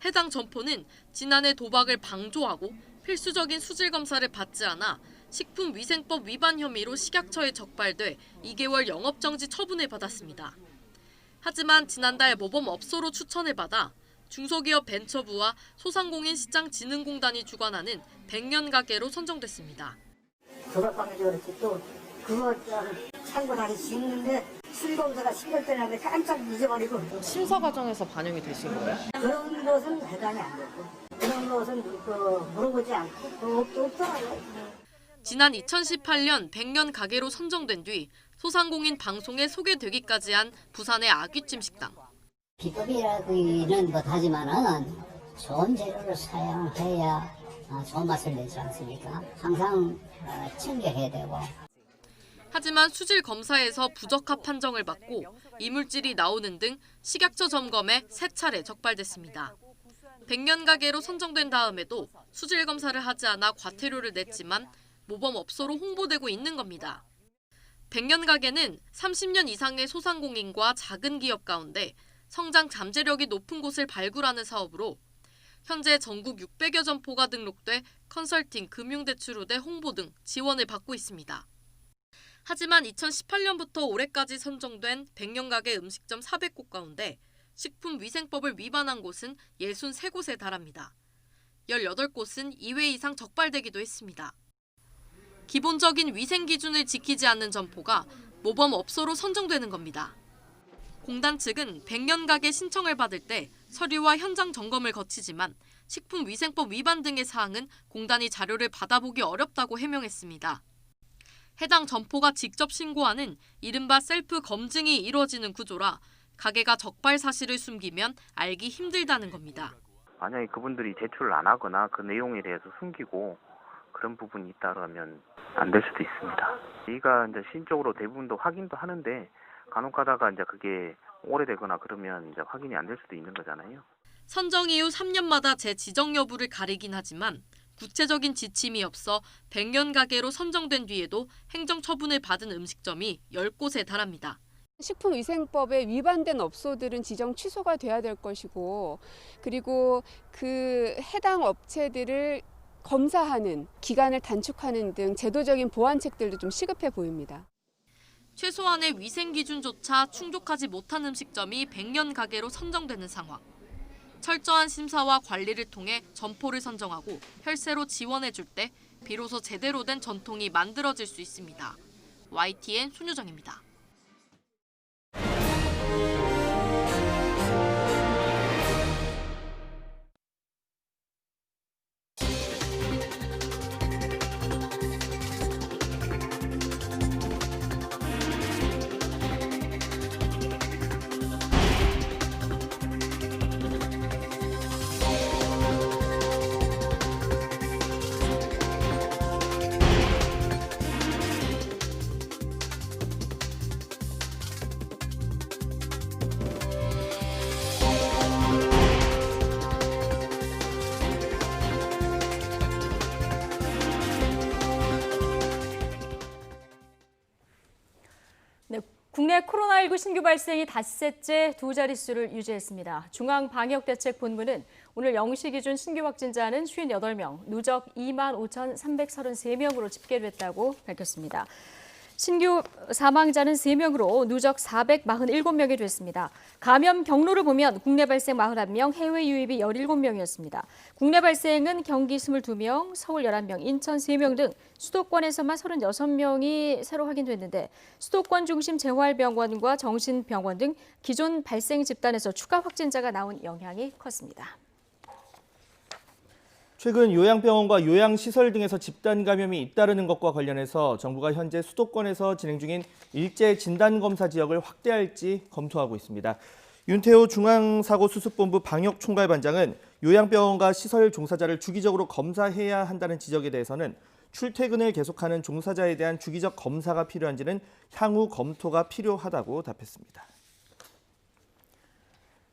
해당 점포는 지난해 도박을 방조하고 필수적인 수질 검사를 받지 않아 식품위생법 위반 혐의로 식약처에 적발돼 2개월 영업정지 처분을 받았습니다. 하지만 지난달 모범업소로 추천을 받아 중소기업 벤처부와 소상공인 시장진흥공단이 주관하는 100년 가게로 선정됐습니다. 도박방에서 그렇지 또 그거 참고 다시 짓는데 수리검사가 신결되는데 깜짝 잊어버리고. 심사 과정에서 반영이 되신 거예요? 그런 것은 해당이 안 됐고 그런 것은 물어보지 않고 없더라고요. 지난 2018년 100년 가게로 선정된 뒤 소상공인 방송에 소개되기까지 한 부산의 아귀찜 식당. 비법이라기는 못하지만은 좋은 재료를 사용해야 좋은 맛을 내지 않습니까? 항상 챙겨야 되고. 하지만 수질 검사에서 부적합 판정을 받고 이물질이 나오는 등 식약처 점검에 3차례 적발됐습니다. 100년 가게로 선정된 다음에도 수질 검사를 하지 않아 과태료를 냈지만 모범업소로 홍보되고 있는 겁니다. 100년 가게는 30년 이상의 소상공인과 작은 기업 가운데 성장 잠재력이 높은 곳을 발굴하는 사업으로 현재 전국 600여 점포가 등록돼 컨설팅, 금융대출 우대 홍보 등 지원을 받고 있습니다. 하지만 2018년부터 올해까지 선정된 100년 가게 음식점 400곳 가운데 식품위생법을 위반한 곳은 63곳에 달합니다. 18곳은 2회 이상 적발되기도 했습니다. 기본적인 위생 기준을 지키지 않는 점포가 모범업소로 선정되는 겁니다. 공단 측은 100년 가게 신청을 받을 때 서류와 현장 점검을 거치지만 식품위생법 위반 등의 사항은 공단이 자료를 받아보기 어렵다고 해명했습니다. 해당 점포가 직접 신고하는 이른바 셀프 검증이 이루어지는 구조라 가게가 적발 사실을 숨기면 알기 힘들다는 겁니다. 만약에 그분들이 제출을 안 하거나 그 내용에 대해서 숨기고 그런 부분이 있다면 안 될 수도 있습니다. 저희가 이제 신적으로 대부분도 확인도 하는데 간혹 가다가 이제 그게 오래되거나 그러면 이제 확인이 안 될 수도 있는 거잖아요. 선정 이후 3년마다 재지정 여부를 가리긴 하지만 구체적인 지침이 없어 100년 가게로 선정된 뒤에도 행정처분을 받은 음식점이 10곳에 달합니다. 식품위생법에 위반된 업소들은 지정 취소가 돼야 될 것이고 그리고 그 해당 업체들을 검사하는 기간을 단축하는 등 제도적인 보완책들도 좀 시급해 보입니다. 최소한의 위생 기준조차 충족하지 못한 음식점이 100년 가게로 선정되는 상황. 철저한 심사와 관리를 통해 점포를 선정하고 혈세로 지원해줄 때 비로소 제대로 된 전통이 만들어질 수 있습니다. YTN 손유정입니다. 국내 코로나19 신규 발생이 닷새째 두 자릿수를 유지했습니다. 중앙방역대책본부는 오늘 0시 기준 신규 확진자는 58명, 누적 25,333명으로 집계됐다고 밝혔습니다. 신규 사망자는 3명으로 누적 447명이 됐습니다. 감염 경로를 보면 국내 발생 41명, 해외 유입이 17명이었습니다. 국내 발생은 경기 22명, 서울 11명, 인천 3명 등 수도권에서만 36명이 새로 확인됐는데 수도권 중심 재활병원과 정신병원 등 기존 발생 집단에서 추가 확진자가 나온 영향이 컸습니다. 최근 요양병원과 요양시설 등에서 집단 감염이 잇따르는 것과 관련해서 정부가 현재 수도권에서 진행 중인 일제 진단검사 지역을 확대할지 검토하고 있습니다. 윤태호 중앙사고수습본부 방역총괄반장은 요양병원과 시설 종사자를 주기적으로 검사해야 한다는 지적에 대해서는 출퇴근을 계속하는 종사자에 대한 주기적 검사가 필요한지는 향후 검토가 필요하다고 답했습니다.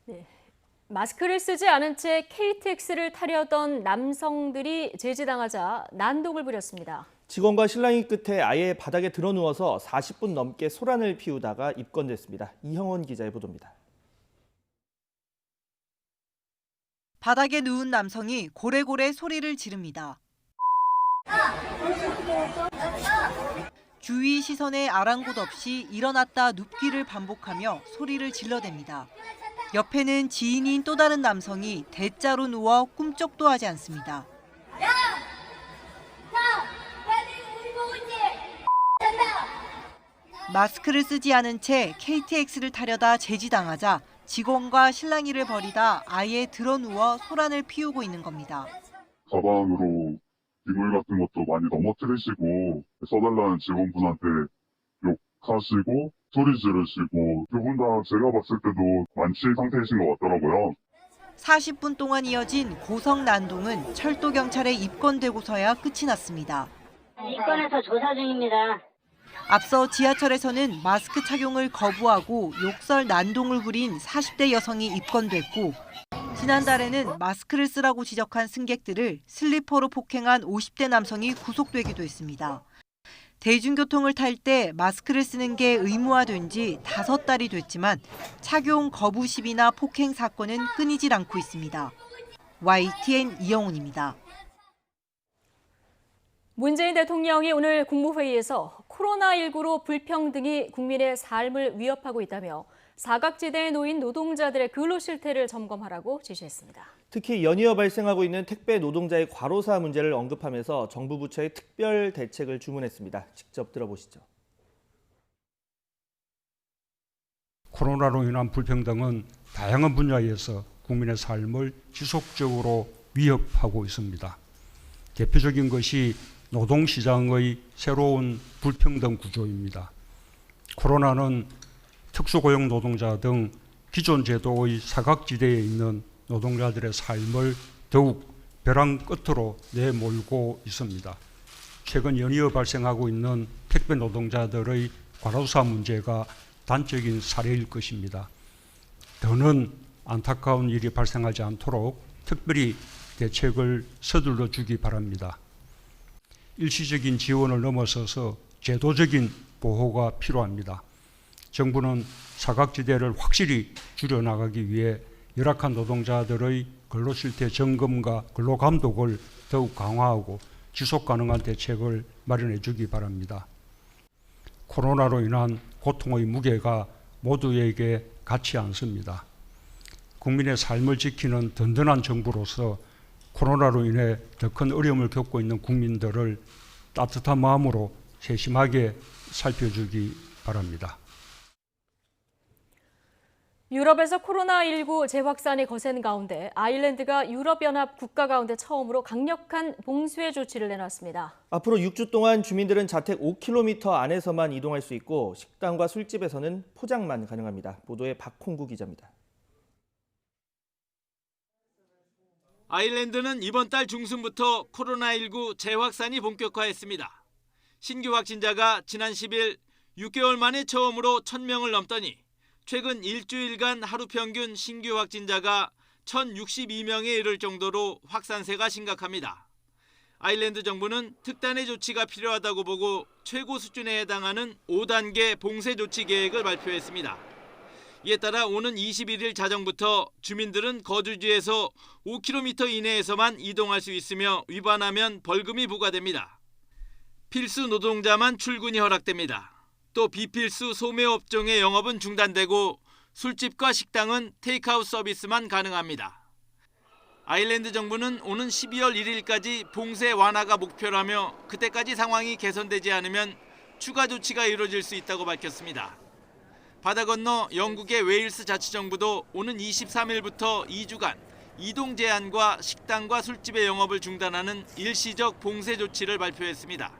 네. 마스크를 쓰지 않은 채 KTX를 타려던 남성들이 제지당하자 난동을 부렸습니다. 직원과 신랑이 끝에 아예 바닥에 드러누워서 40분 넘게 소란을 피우다가 입건됐습니다. 이형원 기자의 보도입니다. 바닥에 누운 남성이 고래고래 소리를 지릅니다. 주위 시선에 아랑곳 없이 일어났다 눕기를 반복하며 소리를 질러댑니다. 옆에는 지인인 또 다른 남성이 대자로 누워 꿈쩍도 하지 않습니다. 마스크를 쓰지 않은 채 KTX를 타려다 제지당하자 직원과 실랑이를 벌이다 아예 드러누워 소란을 피우고 있는 겁니다. 가방으로 기물 같은 것도 많이 넘어뜨리시고 써달라는 직원분한테 욕하시고 소리 지르시고 두 분 다 제가 봤을 때도 만취 상태이신 것 같더라고요. 40분 동안 이어진 고성 난동은 철도 경찰에 입건되고서야 끝이 났습니다. 입건해서 조사 중입니다. 앞서 지하철에서는 마스크 착용을 거부하고 욕설 난동을 부린 40대 여성이 입건됐고 지난달에는 마스크를 쓰라고 지적한 승객들을 슬리퍼로 폭행한 50대 남성이 구속되기도 했습니다. 대중교통을 탈 때 마스크를 쓰는 게 의무화된 지 5달이 됐지만 착용 거부 시비나 폭행 사건은 끊이질 않고 있습니다. YTN 이영훈입니다. 문재인 대통령이 오늘 국무회의에서 코로나19로 불평등이 국민의 삶을 위협하고 있다며 사각지대에 놓인 노동자들의 근로 실태를 점검하라고 지시했습니다. 특히 연이어 발생하고 있는 택배 노동자의 과로사 문제를 언급하면서 정부 부처의 특별 대책을 주문했습니다. 직접 들어보시죠. 코로나로 인한 불평등은 다양한 분야에서 국민의 삶을 지속적으로 위협하고 있습니다. 대표적인 것이 노동시장의 새로운 불평등 구조입니다. 코로나는 특수고용 노동자 등 기존 제도의 사각지대에 있는 노동자들의 삶을 더욱 벼랑 끝으로 내몰고 있습니다. 최근 연이어 발생하고 있는 택배 노동자들의 과로사 문제가 단적인 사례일 것입니다. 더는 안타까운 일이 발생하지 않도록 특별히 대책을 서둘러 주기 바랍니다. 일시적인 지원을 넘어서서 제도적인 보호가 필요합니다. 정부는 사각지대를 확실히 줄여나가기 위해 열악한 노동자들의 근로실태 점검과 근로감독을 더욱 강화하고 지속가능한 대책을 마련해 주기 바랍니다. 코로나로 인한 고통의 무게가 모두에게 같지 않습니다. 국민의 삶을 지키는 든든한 정부로서 코로나로 인해 더 큰 어려움을 겪고 있는 국민들을 따뜻한 마음으로 세심하게 살펴주기 바랍니다. 유럽에서 코로나19 재확산이 거센 가운데 아일랜드가 유럽연합 국가 가운데 처음으로 강력한 봉쇄 조치를 내놨습니다. 앞으로 6주 동안 주민들은 자택 5km 안에서만 이동할 수 있고 식당과 술집에서는 포장만 가능합니다. 보도에 박홍구 기자입니다. 아일랜드는 이번 달 중순부터 코로나19 재확산이 본격화했습니다. 신규 확진자가 지난 10일 6개월 만에 처음으로 1,000명을 넘더니 최근 일주일간 하루 평균 신규 확진자가 1,062명에 이를 정도로 확산세가 심각합니다. 아일랜드 정부는 특단의 조치가 필요하다고 보고 최고 수준에 해당하는 5단계 봉쇄 조치 계획을 발표했습니다. 이에 따라 오는 21일 자정부터 주민들은 거주지에서 5km 이내에서만 이동할 수 있으며 위반하면 벌금이 부과됩니다. 필수 노동자만 출근이 허락됩니다. 또 비필수 소매업종의 영업은 중단되고 술집과 식당은 테이크아웃 서비스만 가능합니다. 아일랜드 정부는 오는 12월 1일까지 봉쇄 완화가 목표라며 그때까지 상황이 개선되지 않으면 추가 조치가 이루어질 수 있다고 밝혔습니다. 바다 건너 영국의 웨일스 자치정부도 오는 23일부터 2주간 이동 제한과 식당과 술집의 영업을 중단하는 일시적 봉쇄 조치를 발표했습니다.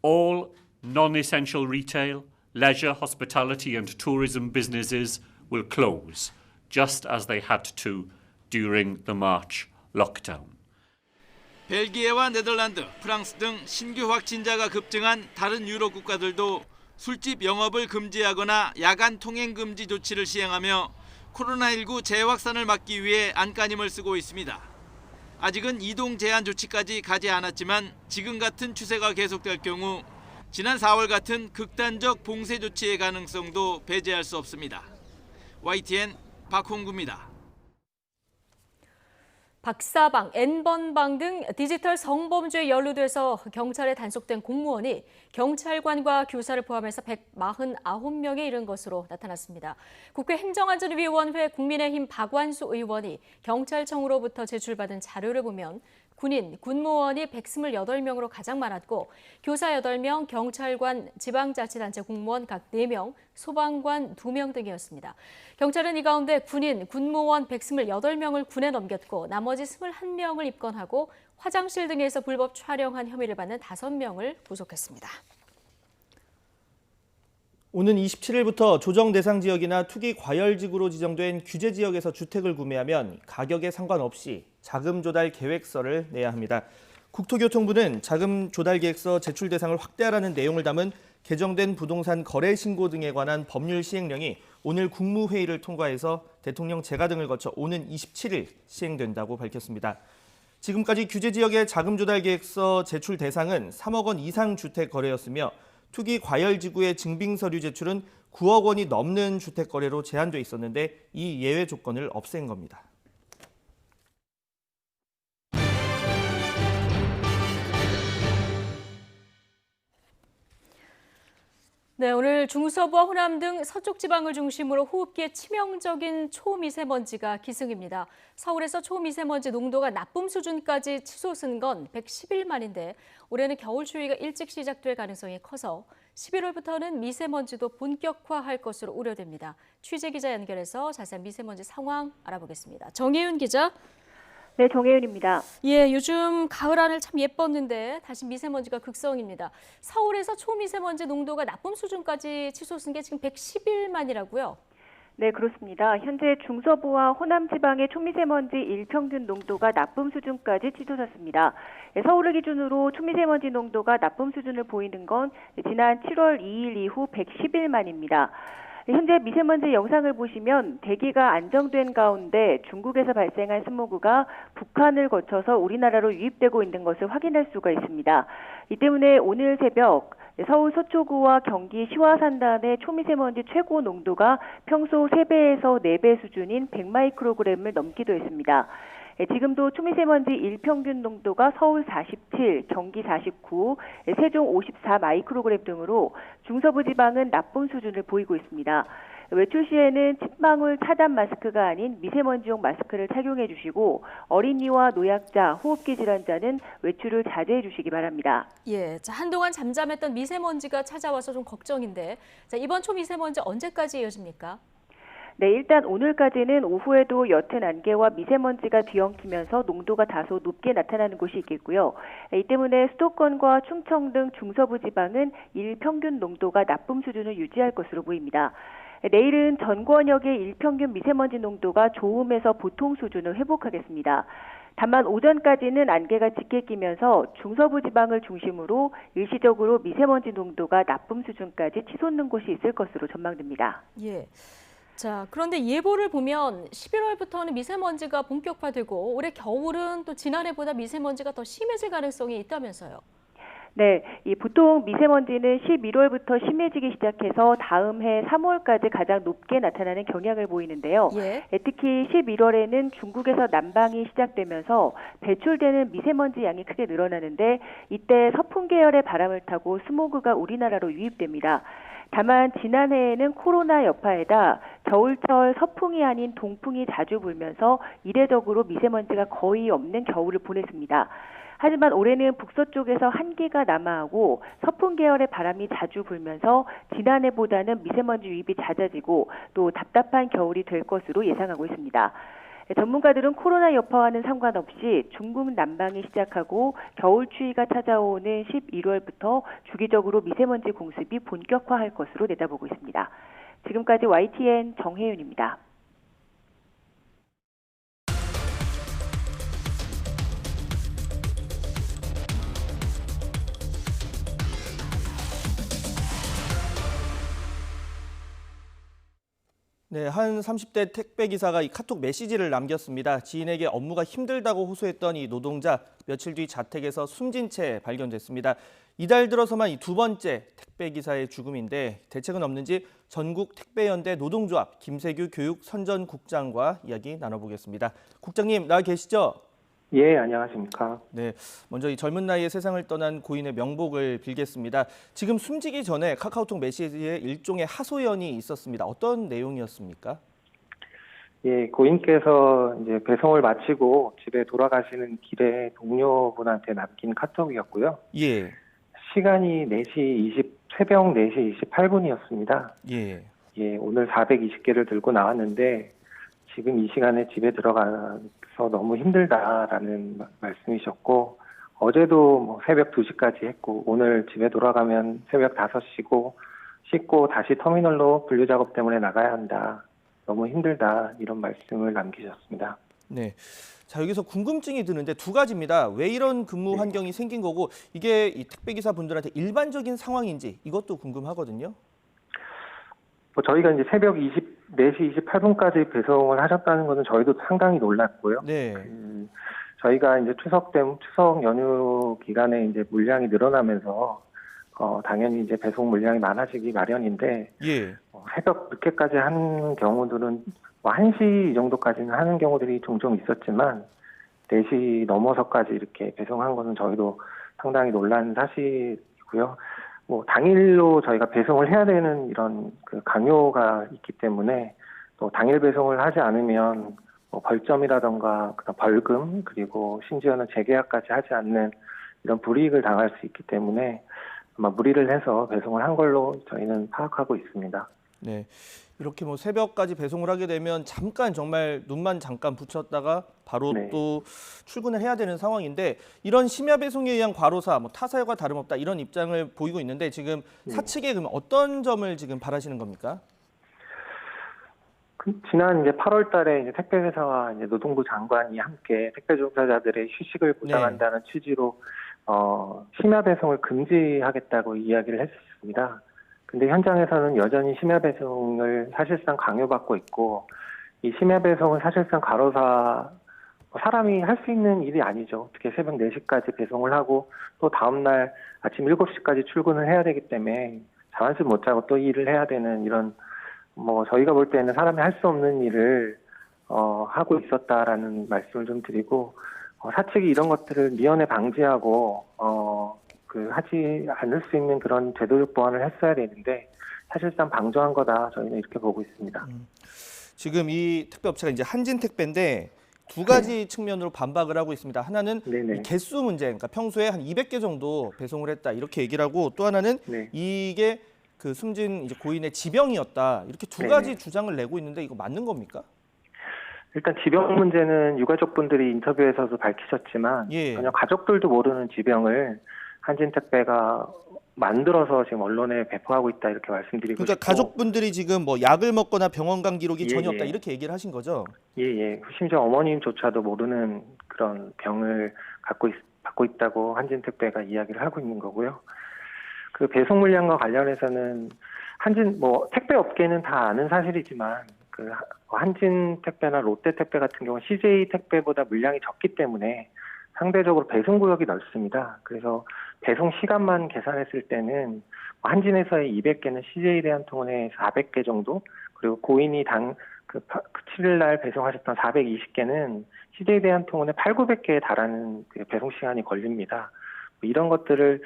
All non-essential retail, leisure, hospitality and tourism businesses will close, just as they had to during the March lockdown. 벨기에와 네덜란드, 프랑스 등 신규 확진자가 급증한 다른 유럽 국가들도 술집 영업을 금지하거나 야간 통행 금지 조치를 시행하며 코로나19 재확산을 막기 위해 안간힘을 쓰고 있습니다. 아직은 이동 제한 조치까지 가지 않았지만 지금 같은 추세가 계속될 경우 지난 4월 같은 극단적 봉쇄 조치의 가능성도 배제할 수 없습니다. YTN 박홍구입니다. 박사방, N번방 등 디지털 성범죄에 연루돼서 경찰에 단속된 공무원이 경찰관과 교사를 포함해서 149명에 이른 것으로 나타났습니다. 국회 행정안전위원회 국민의힘 박완수 의원이 경찰청으로부터 제출받은 자료를 보면 군인, 군무원이 128명으로 가장 많았고 교사 8명, 경찰관, 지방자치단체 공무원 각 4명, 소방관 2명 등이었습니다. 경찰은 이 가운데 군인, 군무원 128명을 군에 넘겼고 나머지 21명을 입건하고 화장실 등에서 불법 촬영한 혐의를 받는 5명을 구속했습니다. 오는 27일부터 조정 대상 지역이나 투기 과열지구로 지정된 규제 지역에서 주택을 구매하면 가격에 상관없이 자금 조달 계획서를 내야 합니다. 국토교통부는 자금 조달 계획서 제출 대상을 확대하라는 내용을 담은 개정된 부동산 거래 신고 등에 관한 법률 시행령이 오늘 국무회의를 통과해서 대통령 재가 등을 거쳐 오는 27일 시행된다고 밝혔습니다. 지금까지 규제 지역의 자금 조달 계획서 제출 대상은 3억 원 이상 주택 거래였으며 투기 과열 지구의 증빙 서류 제출은 9억 원이 넘는 주택 거래로 제한돼 있었는데 이 예외 조건을 없앤 겁니다. 네, 오늘 중서부와 호남 등 서쪽 지방을 중심으로 호흡기에 치명적인 초미세먼지가 기승입니다. 서울에서 초미세먼지 농도가 나쁨 수준까지 치솟은 건 110일 만인데 올해는 겨울 추위가 일찍 시작될 가능성이 커서 11월부터는 미세먼지도 본격화할 것으로 우려됩니다. 취재 기자 연결해서 자세한 미세먼지 상황 알아보겠습니다. 정혜윤 기자. 네, 정혜윤입니다. 예, 요즘 가을 하늘 참 예뻤는데 다시 미세먼지가 극성입니다. 서울에서 초미세먼지 농도가 나쁨 수준까지 치솟은 게 지금 110일 만이라고요? 네, 그렇습니다. 현재 중서부와 호남 지방의 초미세먼지 일평균 농도가 나쁨 수준까지 치솟았습니다. 서울을 기준으로 초미세먼지 농도가 나쁨 수준을 보이는 건 지난 7월 2일 이후 110일 만입니다. 현재 미세먼지 영상을 보시면 대기가 안정된 가운데 중국에서 발생한 스모그가 북한을 거쳐서 우리나라로 유입되고 있는 것을 확인할 수가 있습니다. 이 때문에 오늘 새벽 서울 서초구와 경기 시화산단의 초미세먼지 최고 농도가 평소 3배에서 4배 수준인 100마이크로그램을 넘기도 했습니다. 지금도 초미세먼지 일평균 농도가 서울 47, 경기 49, 세종 54 마이크로그램 등으로 중서부 지방은 나쁨 수준을 보이고 있습니다. 외출 시에는 침방울 차단 마스크가 아닌 미세먼지용 마스크를 착용해 주시고 어린이와 노약자, 호흡기 질환자는 외출을 자제해 주시기 바랍니다. 예, 자, 한동안 잠잠했던 미세먼지가 찾아와서 좀 걱정인데 자, 이번 초미세먼지 언제까지 이어집니까? 네, 일단 오늘까지는 오후에도 옅은 안개와 미세먼지가 뒤엉키면서 농도가 다소 높게 나타나는 곳이 있겠고요. 이 때문에 수도권과 충청 등 중서부 지방은 일평균 농도가 나쁨 수준을 유지할 것으로 보입니다. 내일은 전 권역의 일평균 미세먼지 농도가 좋음에서 보통 수준을 회복하겠습니다. 다만 오전까지는 안개가 짙게 끼면서 중서부 지방을 중심으로 일시적으로 미세먼지 농도가 나쁨 수준까지 치솟는 곳이 있을 것으로 전망됩니다. 예. 자, 그런데 예보를 보면 11월부터는 미세먼지가 본격화되고 올해 겨울은 또 지난해보다 미세먼지가 더 심해질 가능성이 있다면서요. 네, 보통 미세먼지는 11월부터 심해지기 시작해서 다음 해 3월까지 가장 높게 나타나는 경향을 보이는데요. 예. 특히 11월에는 중국에서 난방이 시작되면서 배출되는 미세먼지 양이 크게 늘어나는데 이때 서풍 계열의 바람을 타고 스모그가 우리나라로 유입됩니다. 다만 지난해에는 코로나 여파에다 겨울철 서풍이 아닌 동풍이 자주 불면서 이례적으로 미세먼지가 거의 없는 겨울을 보냈습니다. 하지만 올해는 북서쪽에서 한기가 남하하고 서풍 계열의 바람이 자주 불면서 지난해보다는 미세먼지 유입이 잦아지고 또 답답한 겨울이 될 것으로 예상하고 있습니다. 전문가들은 코로나 여파와는 상관없이 중국 난방이 시작하고 겨울 추위가 찾아오는 11월부터 주기적으로 미세먼지 공습이 본격화할 것으로 내다보고 있습니다. 지금까지 YTN 정혜윤입니다. 네, 한 30대 택배기사가 이 카톡 메시지를 남겼습니다. 지인에게 업무가 힘들다고 호소했던 이 노동자 며칠 뒤 자택에서 숨진 채 발견됐습니다. 이달 들어서만 이 두 번째 택배기사의 죽음인데 대책은 없는지 전국 택배연대 노동조합 김세규 교육선전국장과 이야기 나눠보겠습니다. 국장님 나와 계시죠? 예, 안녕하십니까. 네, 먼저 이 젊은 나이에 세상을 떠난 고인의 명복을 빌겠습니다. 지금 숨지기 전에 카카오톡 메시지에 일종의 하소연이 있었습니다. 어떤 내용이었습니까? 예, 고인께서 이제 배송을 마치고 집에 돌아가시는 길에 동료분한테 남긴 카톡이었고요. 예. 시간이 새벽 4시 28분이었습니다. 예. 예, 오늘 420개를 들고 나왔는데 지금 이 시간에 집에 들어가서 너무 힘들다라는 말씀이셨고, 어제도 뭐 새벽 2시까지 했고, 오늘 집에 돌아가면 새벽 5시고, 씻고 다시 터미널로 분류 작업 때문에 나가야 한다. 너무 힘들다. 이런 말씀을 남기셨습니다. 네. 자, 여기서 궁금증이 드는데 두 가지입니다. 왜 이런 근무 환경이 생긴 거고, 이게 이 택배기사 분들한테 일반적인 상황인지 이것도 궁금하거든요. 뭐 저희가 이제 새벽 4시 28분까지 배송을 하셨다는 것은 저희도 상당히 놀랐고요. 네. 저희가 이제 추석 연휴 기간에 이제 물량이 늘어나면서 당연히 이제 배송 물량이 많아지기 마련인데, 예. 새벽 늦게까지 하는 경우들은 뭐 1시 이 정도까지는 하는 경우들이 종종 있었지만 4시 넘어서까지 이렇게 배송한 것은 저희도 상당히 놀란 사실이고요. 뭐 당일로 저희가 배송을 해야 되는 이런 그 강요가 있기 때문에 또 당일 배송을 하지 않으면 뭐 벌점이라던가 그다음 벌금, 그리고 심지어는 재계약까지 하지 않는 이런 불이익을 당할 수 있기 때문에 아마 무리를 해서 배송을 한 걸로 저희는 파악하고 있습니다. 네. 이렇게 뭐 새벽까지 배송을 하게 되면 잠깐 정말 눈만 잠깐 붙였다가 바로 또 출근을 해야 되는 상황인데, 이런 심야 배송에 의한 과로사, 뭐 타사와 다름없다 이런 입장을 보이고 있는데, 지금 사측에 그럼 어떤 점을 지금 바라시는 겁니까? 지난 이제 8월 달에 이제 택배회사와 이제 노동부 장관이 함께 택배 종사자들의 휴식을 보장한다는 취지로 심야 배송을 금지하겠다고 이야기를 했습니다. 근데 현장에서는 여전히 심야 배송을 사실상 강요받고 있고, 이 심야 배송은 사실상 과로사, 사람이 할 수 있는 일이 아니죠. 어떻게 새벽 4시까지 배송을 하고 또 다음날 아침 7시까지 출근을 해야 되기 때문에 잠 한숨 못 자고 또 일을 해야 되는 이런, 뭐 저희가 볼 때는 사람이 할 수 없는 일을 하고 있었다라는 말씀을 좀 드리고, 사측이 이런 것들을 미연에 방지하고 하지 않을 수 있는 그런 제도적 보완을 했어야 되는데 사실상 방조한 거다, 저희는 이렇게 보고 있습니다. 지금 이 택배업체가 이제 한진택배인데 두 가지 측면으로 반박을 하고 있습니다. 하나는 이 개수 문제, 그러니까 평소에 한 200개 정도 배송을 했다 이렇게 얘기를 하고, 또 하나는 이게 그 숨진 이제 고인의 지병이었다, 이렇게 두 가지 주장을 내고 있는데 이거 맞는 겁니까? 일단 지병 문제는 유가족분들이 인터뷰에서도 밝히셨지만 전혀 가족들도 모르는 지병을 한진택배가 만들어서 지금 언론에 배포하고 있다, 이렇게 말씀드리고 그러니까 싶고. 가족분들이 지금 뭐 약을 먹거나 병원 간 기록이 전혀 없다 이렇게 얘기를 하신 거죠? 예. 심지어 어머님조차도 모르는 그런 병을 갖고 있다고 한진택배가 이야기를 하고 있는 거고요. 그 배송 물량과 관련해서는 택배 업계는 다 아는 사실이지만 그 한진택배나 롯데택배 같은 경우는 CJ택배보다 물량이 적기 때문에 상대적으로 배송 구역이 넓습니다. 그래서 배송 시간만 계산했을 때는 한진에서의 200개는 CJ대한통운에 400개 정도, 그리고 고인이 그 7일 날 배송하셨던 420개는 CJ대한통운에 800~900개에 달하는 그 배송 시간이 걸립니다. 이런 것들을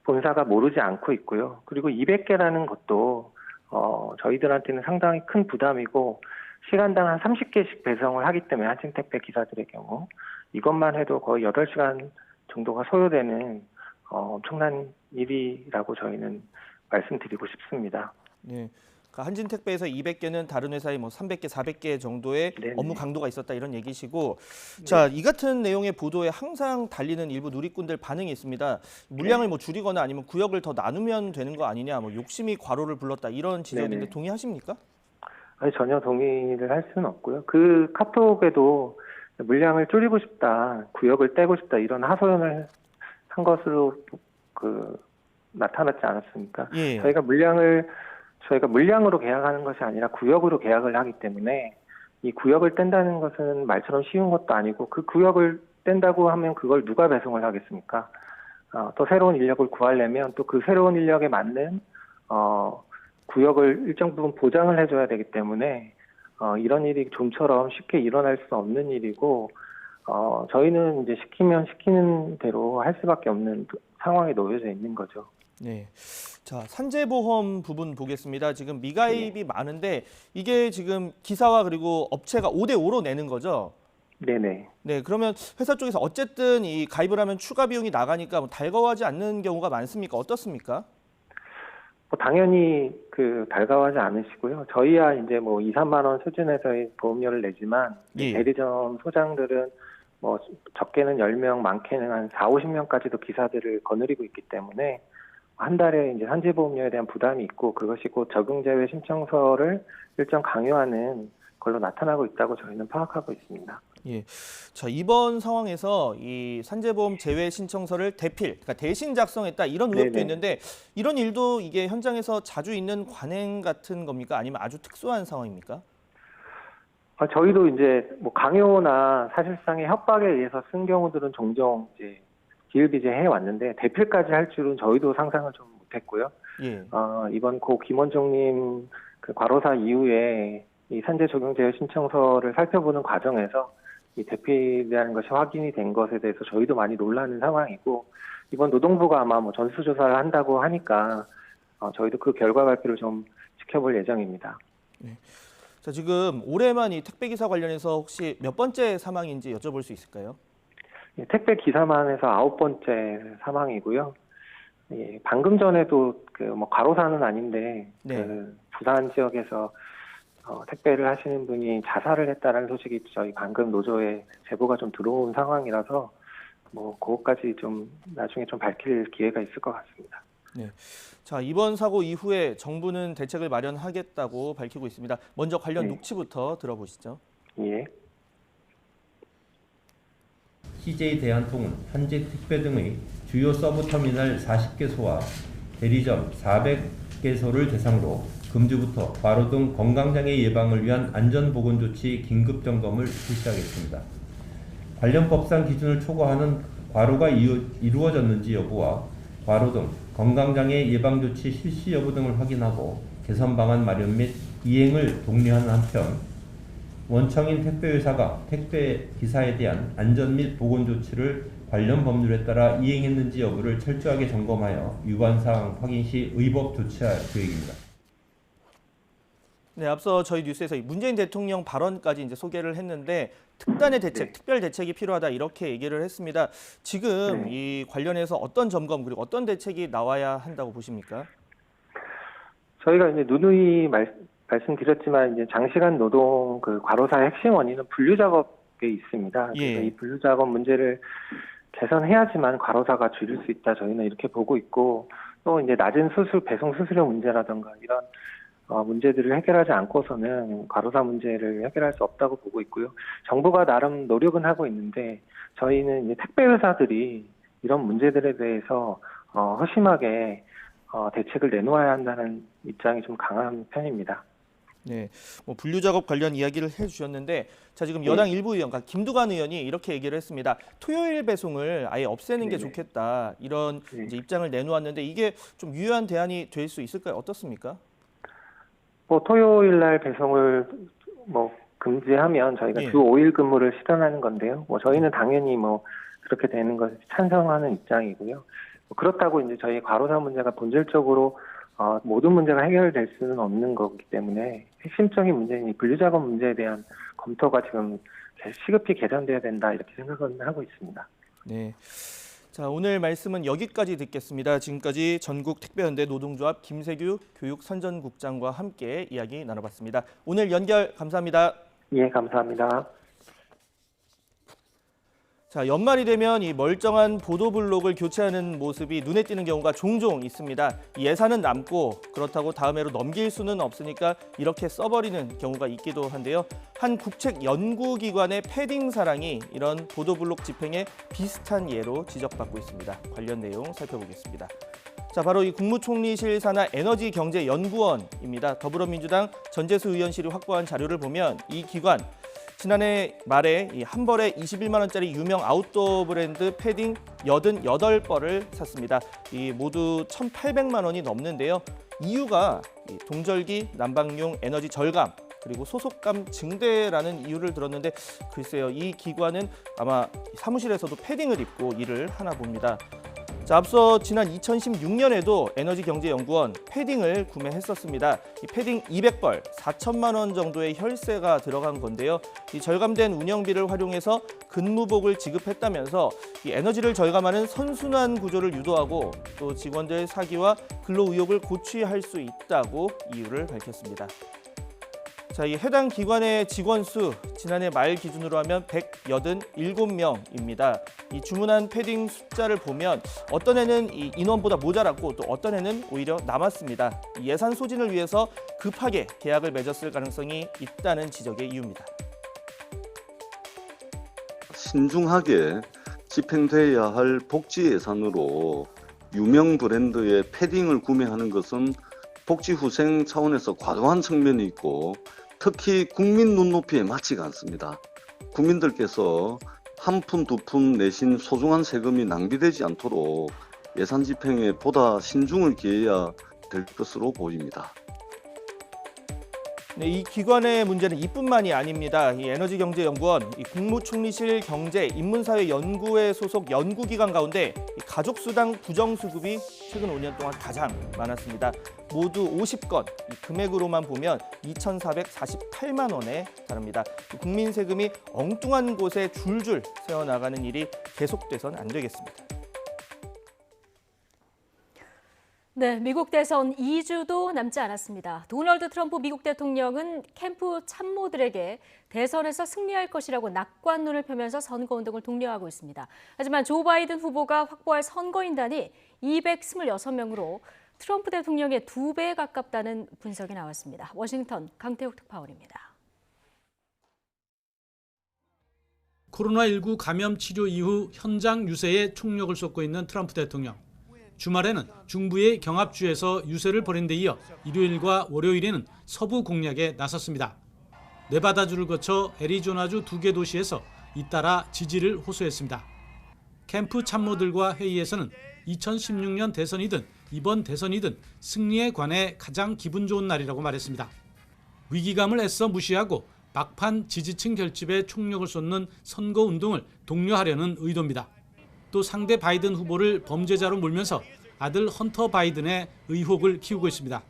본사가 모르지 않고 있고요. 그리고 200개라는 것도 저희들한테는 상당히 큰 부담이고, 시간당 한 30개씩 배송을 하기 때문에 한진택배 기사들의 경우 이것만 해도 거의 8시간 정도가 소요되는 엄청난 일이라고 저희는 말씀드리고 싶습니다. 네. 한진택배에서 200개는 다른 회사의 뭐 300개, 400개 정도의 네네. 업무 강도가 있었다 이런 얘기시고, 자, 이 같은 내용의 보도에 항상 달리는 일부 누리꾼들 반응이 있습니다. 물량을 뭐 줄이거나 아니면 구역을 더 나누면 되는 거 아니냐, 뭐 욕심이 과로를 불렀다 이런 지적인데 네네. 동의하십니까? 아니, 전혀 동의를 할 수는 없고요. 그 카톡에도 물량을 줄이고 싶다, 구역을 떼고 싶다 이런 하소연을 한 것으로 나타났지 않았습니까? 예. 저희가 물량으로 계약하는 것이 아니라 구역으로 계약을 하기 때문에 이 구역을 뗀다는 것은 말처럼 쉬운 것도 아니고 그 구역을 뗀다고 하면 그걸 누가 배송을 하겠습니까? 또 새로운 인력을 구하려면 또 그 새로운 인력에 맞는 구역을 일정 부분 보장을 해줘야 되기 때문에 이런 일이 좀처럼 쉽게 일어날 수 없는 일이고 저희는 이제 시키면 시키는 대로 할 수밖에 없는 상황에 놓여져 있는 거죠. 네. 자, 산재보험 부분 보겠습니다. 지금 미가입이 많은데 이게 지금 기사와 그리고 업체가 5대5로 내는 거죠? 네네. 네, 그러면 회사 쪽에서 어쨌든 이 가입을 하면 추가 비용이 나가니까 뭐 달가워하지 않는 경우가 많습니까? 어떻습니까? 당연히 달가워하지 않으시고요. 저희야 이제 뭐 2, 3만 원 수준에서의 보험료를 내지만 예. 대리점 소장들은 뭐 적게는 10명, 많게는 한 4, 50명까지도 기사들을 거느리고 있기 때문에 한 달에 이제 산재보험료에 대한 부담이 있고 그것이 곧 적용제외 신청서를 일정 강요하는 걸로 나타나고 있다고 저희는 파악하고 있습니다. 예. 자, 이번 상황에서 이 산재보험 제외 신청서를 그러니까 대신 작성했다 이런 의혹도 네네. 있는데 이런 일도 이게 현장에서 자주 있는 관행 같은 겁니까? 아니면 아주 특수한 상황입니까? 저희도 이제 뭐 강요나 사실상의 협박에 의해서 쓴 경우들은 종종 이제 비일비재 해왔는데 대필까지 할 줄은 저희도 상상을 좀 못했고요. 예. 이번 고 김원종님 과로사 이후에 이 산재 적용 제외 신청서를 살펴보는 과정에서 이 대필이라는 것이 확인이 된 것에 대해서 저희도 많이 놀라는 상황이고 이번 노동부가 아마 뭐 전수조사를 한다고 하니까 저희도 그 결과 발표를 좀 지켜볼 예정입니다. 네. 자, 지금 올해만 이 택배기사 관련해서 혹시 몇 번째 사망인지 여쭤볼 수 있을까요? 택배 기사만 해서 9번째 사망이고요. 예, 방금 전에도 뭐 과로사는 아닌데 네. 부산 지역에서 택배를 하시는 분이 자살을 했다는 소식이 저희 방금 노조에 제보가 좀 들어온 상황이라서 뭐 그것까지 좀 나중에 좀 밝힐 기회가 있을 것 같습니다. 네. 자, 이번 사고 이후에 정부는 대책을 마련하겠다고 밝히고 있습니다. 먼저 관련 네. 녹취부터 들어보시죠. 예. CJ 대한통운, 한진택배 등의 주요 서브터미널 40개소와 대리점 400개소를 대상으로 금주부터 과로 등 건강장애 예방을 위한 안전보건조치 긴급점검을 실시하겠습니다. 관련 법상 기준을 초과하는 과로가 이루어졌는지 여부와 과로 등 건강장애 예방조치 실시 여부 등을 확인하고 개선 방안 마련 및 이행을 독려하는 한편 원청인 택배회사가 택배 기사에 대한 안전 및 보건 조치를 관련 법률에 따라 이행했는지 여부를 철저하게 점검하여 위반 사항 확인 시 의법 조치할 계획입니다. 네, 앞서 저희 뉴스에서 문재인 대통령 발언까지 이제 소개를 했는데 특단의 대책, 네. 특별 대책이 필요하다 이렇게 얘기를 했습니다. 지금 네. 이 관련해서 어떤 점검 그리고 어떤 대책이 나와야 한다고 보십니까? 저희가 이제 누누이 말씀드렸지만 이제 장시간 노동 과로사의 핵심 원인은 분류 작업에 있습니다. 예. 그래서 이 분류 작업 문제를 개선해야지만 과로사가 줄일 수 있다. 저희는 이렇게 보고 있고 또 이제 낮은 배송 수수료 문제라든가 이런 문제들을 해결하지 않고서는 과로사 문제를 해결할 수 없다고 보고 있고요. 정부가 나름 노력은 하고 있는데 저희는 이제 택배 회사들이 이런 문제들에 대해서 허심하게 대책을 내놓아야 한다는 입장이 좀 강한 편입니다. 네, 뭐 분류 작업 관련 이야기를 해주셨는데, 자 지금 여당 일부 의원, 그러니까 김두관 의원이 이렇게 얘기를 했습니다. 토요일 배송을 아예 없애는 게 네네. 좋겠다 이런 이제 입장을 내놓았는데 이게 좀 유효한 대안이 될 수 있을까요? 어떻습니까? 뭐 토요일 날 배송을 뭐 금지하면 저희가 예. 주 5일 근무를 실현하는 건데요. 뭐 저희는 당연히 뭐 그렇게 되는 것을 찬성하는 입장이고요. 뭐 그렇다고 이제 저희 과로사 문제가 본질적으로 모든 문제가 해결될 수는 없는 거기 때문에 핵심적인 문제인 이 분류작업 문제에 대한 검토가 지금 시급히 개선돼야 된다 이렇게 생각은 하고 있습니다. 네. 자, 오늘 말씀은 여기까지 듣겠습니다. 지금까지 전국특별연대 노동조합 김세규 교육선전국장과 함께 이야기 나눠봤습니다. 오늘 연결 감사합니다. 예, 감사합니다. 자, 연말이 되면 이 멀쩡한 보도블록을 교체하는 모습이 눈에 띄는 경우가 종종 있습니다. 예산은 남고 그렇다고 다음 해로 넘길 수는 없으니까 이렇게 써버리는 경우가 있기도 한데요. 한 국책연구기관의 패딩 사랑이 이런 보도블록 집행에 비슷한 예로 지적받고 있습니다. 관련 내용 살펴보겠습니다. 자, 바로 이 국무총리실 산하 에너지경제연구원입니다. 더불어민주당 전재수 의원실이 확보한 자료를 보면 이 기관 지난해 말에 한 벌에 21만 원짜리 유명 아웃도어 브랜드 패딩 88벌을 샀습니다. 이 모두 1,800만 원이 넘는데요. 이유가 동절기 난방용 에너지 절감 그리고 소속감 증대라는 이유를 들었는데 글쎄요, 이 기관은 아마 사무실에서도 패딩을 입고 일을 하나 봅니다. 자, 앞서 지난 2016년에도 에너지경제연구원 패딩을 구매했었습니다. 이 패딩 200벌, 4천만 원 정도의 혈세가 들어간 건데요. 이 절감된 운영비를 활용해서 근무복을 지급했다면서 이 에너지를 절감하는 선순환 구조를 유도하고 또 직원들 사기와 근로 의욕을 고취할 수 있다고 이유를 밝혔습니다. 자, 이 해당 기관의 직원 수 지난해 말 기준으로 하면 187명입니다. 이 주문한 패딩 숫자를 보면 어떤 해는 이 인원보다 모자랐고 또 어떤 해는 오히려 남았습니다. 예산 소진을 위해서 급하게 계약을 맺었을 가능성이 있다는 지적의 이유입니다. 신중하게 집행돼야 할 복지 예산으로 유명 브랜드의 패딩을 구매하는 것은 복지 후생 차원에서 과도한 측면이 있고 특히 국민 눈높이에 맞지가 않습니다. 국민들께서 한 푼 두 푼 내신 소중한 세금이 낭비되지 않도록 예산 집행에 보다 신중을 기해야 될 것으로 보입니다. 네, 이 기관의 문제는 이뿐만이 아닙니다. 이 에너지경제연구원, 이 국무총리실 경제-인문사회연구회 소속 연구기관 가운데 이 가족수당 부정수급이 최근 5년 동안 가장 많았습니다. 모두 50건, 이 금액으로만 보면 2,448만 원에 달합니다. 국민 세금이 엉뚱한 곳에 줄줄 새어나가는 일이 계속돼선 안 되겠습니다. 네, 미국 대선 2주도 남지 않았습니다. 도널드 트럼프 미국 대통령은 캠프 참모들에게 대선에서 승리할 것이라고 낙관론을 펴면서 선거운동을 독려하고 있습니다. 하지만 조 바이든 후보가 확보할 선거인단이 226명으로 트럼프 대통령의 2배에 가깝다는 분석이 나왔습니다. 워싱턴 강태욱 특파원입니다. 코로나19 감염 치료 이후 현장 유세에 총력을 쏟고 있는 트럼프 대통령. 주말에는 중부의 경합주에서 유세를 벌인 데 이어 일요일과 월요일에는 서부 공략에 나섰습니다. 네바다주를 거쳐 애리조나주 2개 도시에서 잇따라 지지를 호소했습니다. 캠프 참모들과 회의에서는 2016년 대선이든 이번 대선이든 승리에 관해 가장 기분 좋은 날이라고 말했습니다. 위기감을 애써 무시하고 막판 지지층 결집에 총력을 쏟는 선거운동을 독려하려는 의도입니다. 또 상대 바이든 후보를 범죄자로 몰면서 아들 헌터 바이든의 의혹을 키우고 있습니다.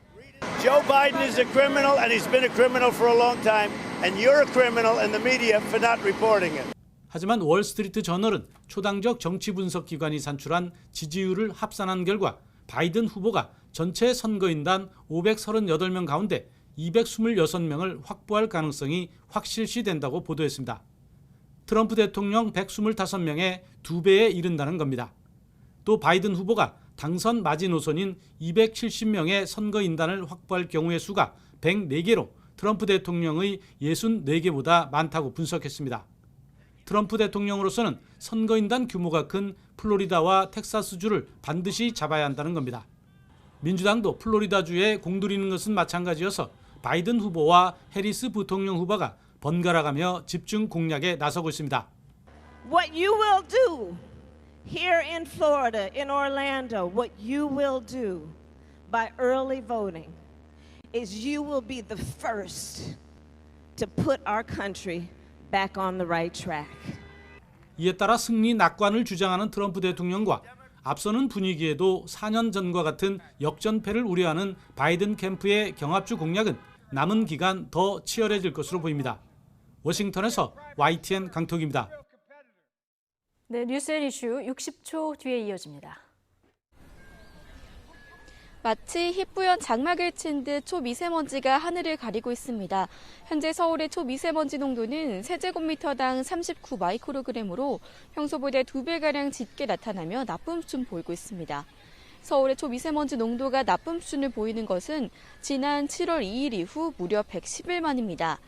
Joe Biden is a criminal and he's been a criminal for a long time and you're a criminal in the media for not reporting it. 하지만 월스트리트 저널은 초당적 정치 분석 기관이 산출한 지지율을 합산한 결과 바이든 후보가 전체 선거인단 538명 가운데 226명을 확보할 가능성이 확실시된다고 보도했습니다. 트럼프 대통령 125명의 2배에 이른다는 겁니다. 또 바이든 후보가 당선 마지노선인 270명의 선거인단을 확보할 경우의 수가 104개로 트럼프 대통령의 64개보다 많다고 분석했습니다. 트럼프 대통령으로서는 선거인단 규모가 큰 플로리다와 텍사스주를 반드시 잡아야 한다는 겁니다. 민주당도 플로리다주에 공들이는 것은 마찬가지여서 바이든 후보와 해리스 부통령 후보가 번갈아가며 집중 공략에 나서고 있습니다. What you will do here in Florida, in Orlando, what you will do by early voting is you will be the first to put our country back on the right track. 이에 따라 승리 낙관을 주장하는 트럼프 대통령과 앞서는 분위기에도 4년 전과 같은 역전패를 우려하는 바이든 캠프의 경합주 공략은 남은 기간 더 치열해질 것으로 보입니다. 워싱턴에서 YTN 강톡입니다. 네, 뉴스앤이슈 60초 뒤에 이어집니다. 마치 희뿌연 장막을 친 듯 초미세먼지가 하늘을 가리고 있습니다. 현재 서울의 초미세먼지 농도는 세제곱미터당 39 마이크로그램으로 평소보다 2배가량 짙게 나타나며 나쁨 수준 보이고 있습니다. 서울의 초미세먼지 농도가 나쁨 수준을 보이는 것은 지난 7월 2일 이후 무려 110일 만입니다.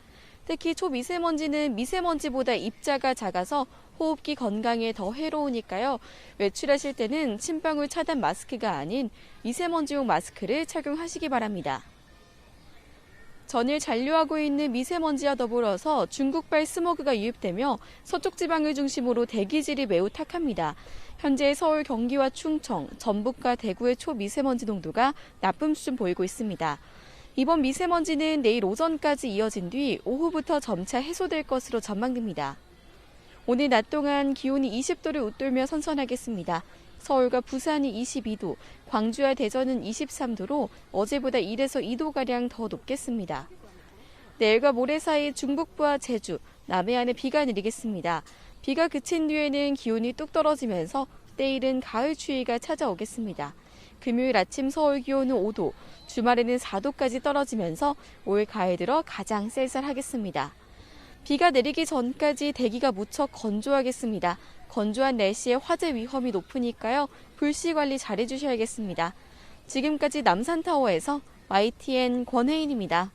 특히 초미세먼지는 미세먼지보다 입자가 작아서 호흡기 건강에 더 해로우니까요. 외출하실 때는 침방울 차단 마스크가 아닌 미세먼지용 마스크를 착용하시기 바랍니다. 전일 잔류하고 있는 미세먼지와 더불어서 중국발 스모그가 유입되며 서쪽 지방을 중심으로 대기질이 매우 탁합니다. 현재 서울, 경기와 충청, 전북과 대구의 초미세먼지 농도가 나쁨 수준 보이고 있습니다. 이번 미세먼지는 내일 오전까지 이어진 뒤 오후부터 점차 해소될 것으로 전망됩니다. 오늘 낮 동안 기온이 20도를 웃돌며 선선하겠습니다. 서울과 부산이 22도, 광주와 대전은 23도로 어제보다 1에서 2도가량 더 높겠습니다. 내일과 모레 사이 중북부와 제주, 남해안에 비가 내리겠습니다. 비가 그친 뒤에는 기온이 뚝 떨어지면서 때일은 가을 추위가 찾아오겠습니다. 금요일 아침 서울 기온은 5도, 주말에는 4도까지 떨어지면서 올 가을 들어 가장 쌀쌀하겠습니다. 비가 내리기 전까지 대기가 무척 건조하겠습니다. 건조한 날씨에 화재 위험이 높으니까요. 불씨 관리 잘해주셔야겠습니다. 지금까지 남산타워에서 YTN 권혜인입니다.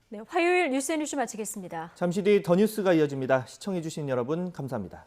네, 화요일 뉴스앤이슈 마치겠습니다. 잠시 뒤 더 뉴스가 이어집니다. 시청해주신 여러분 감사합니다.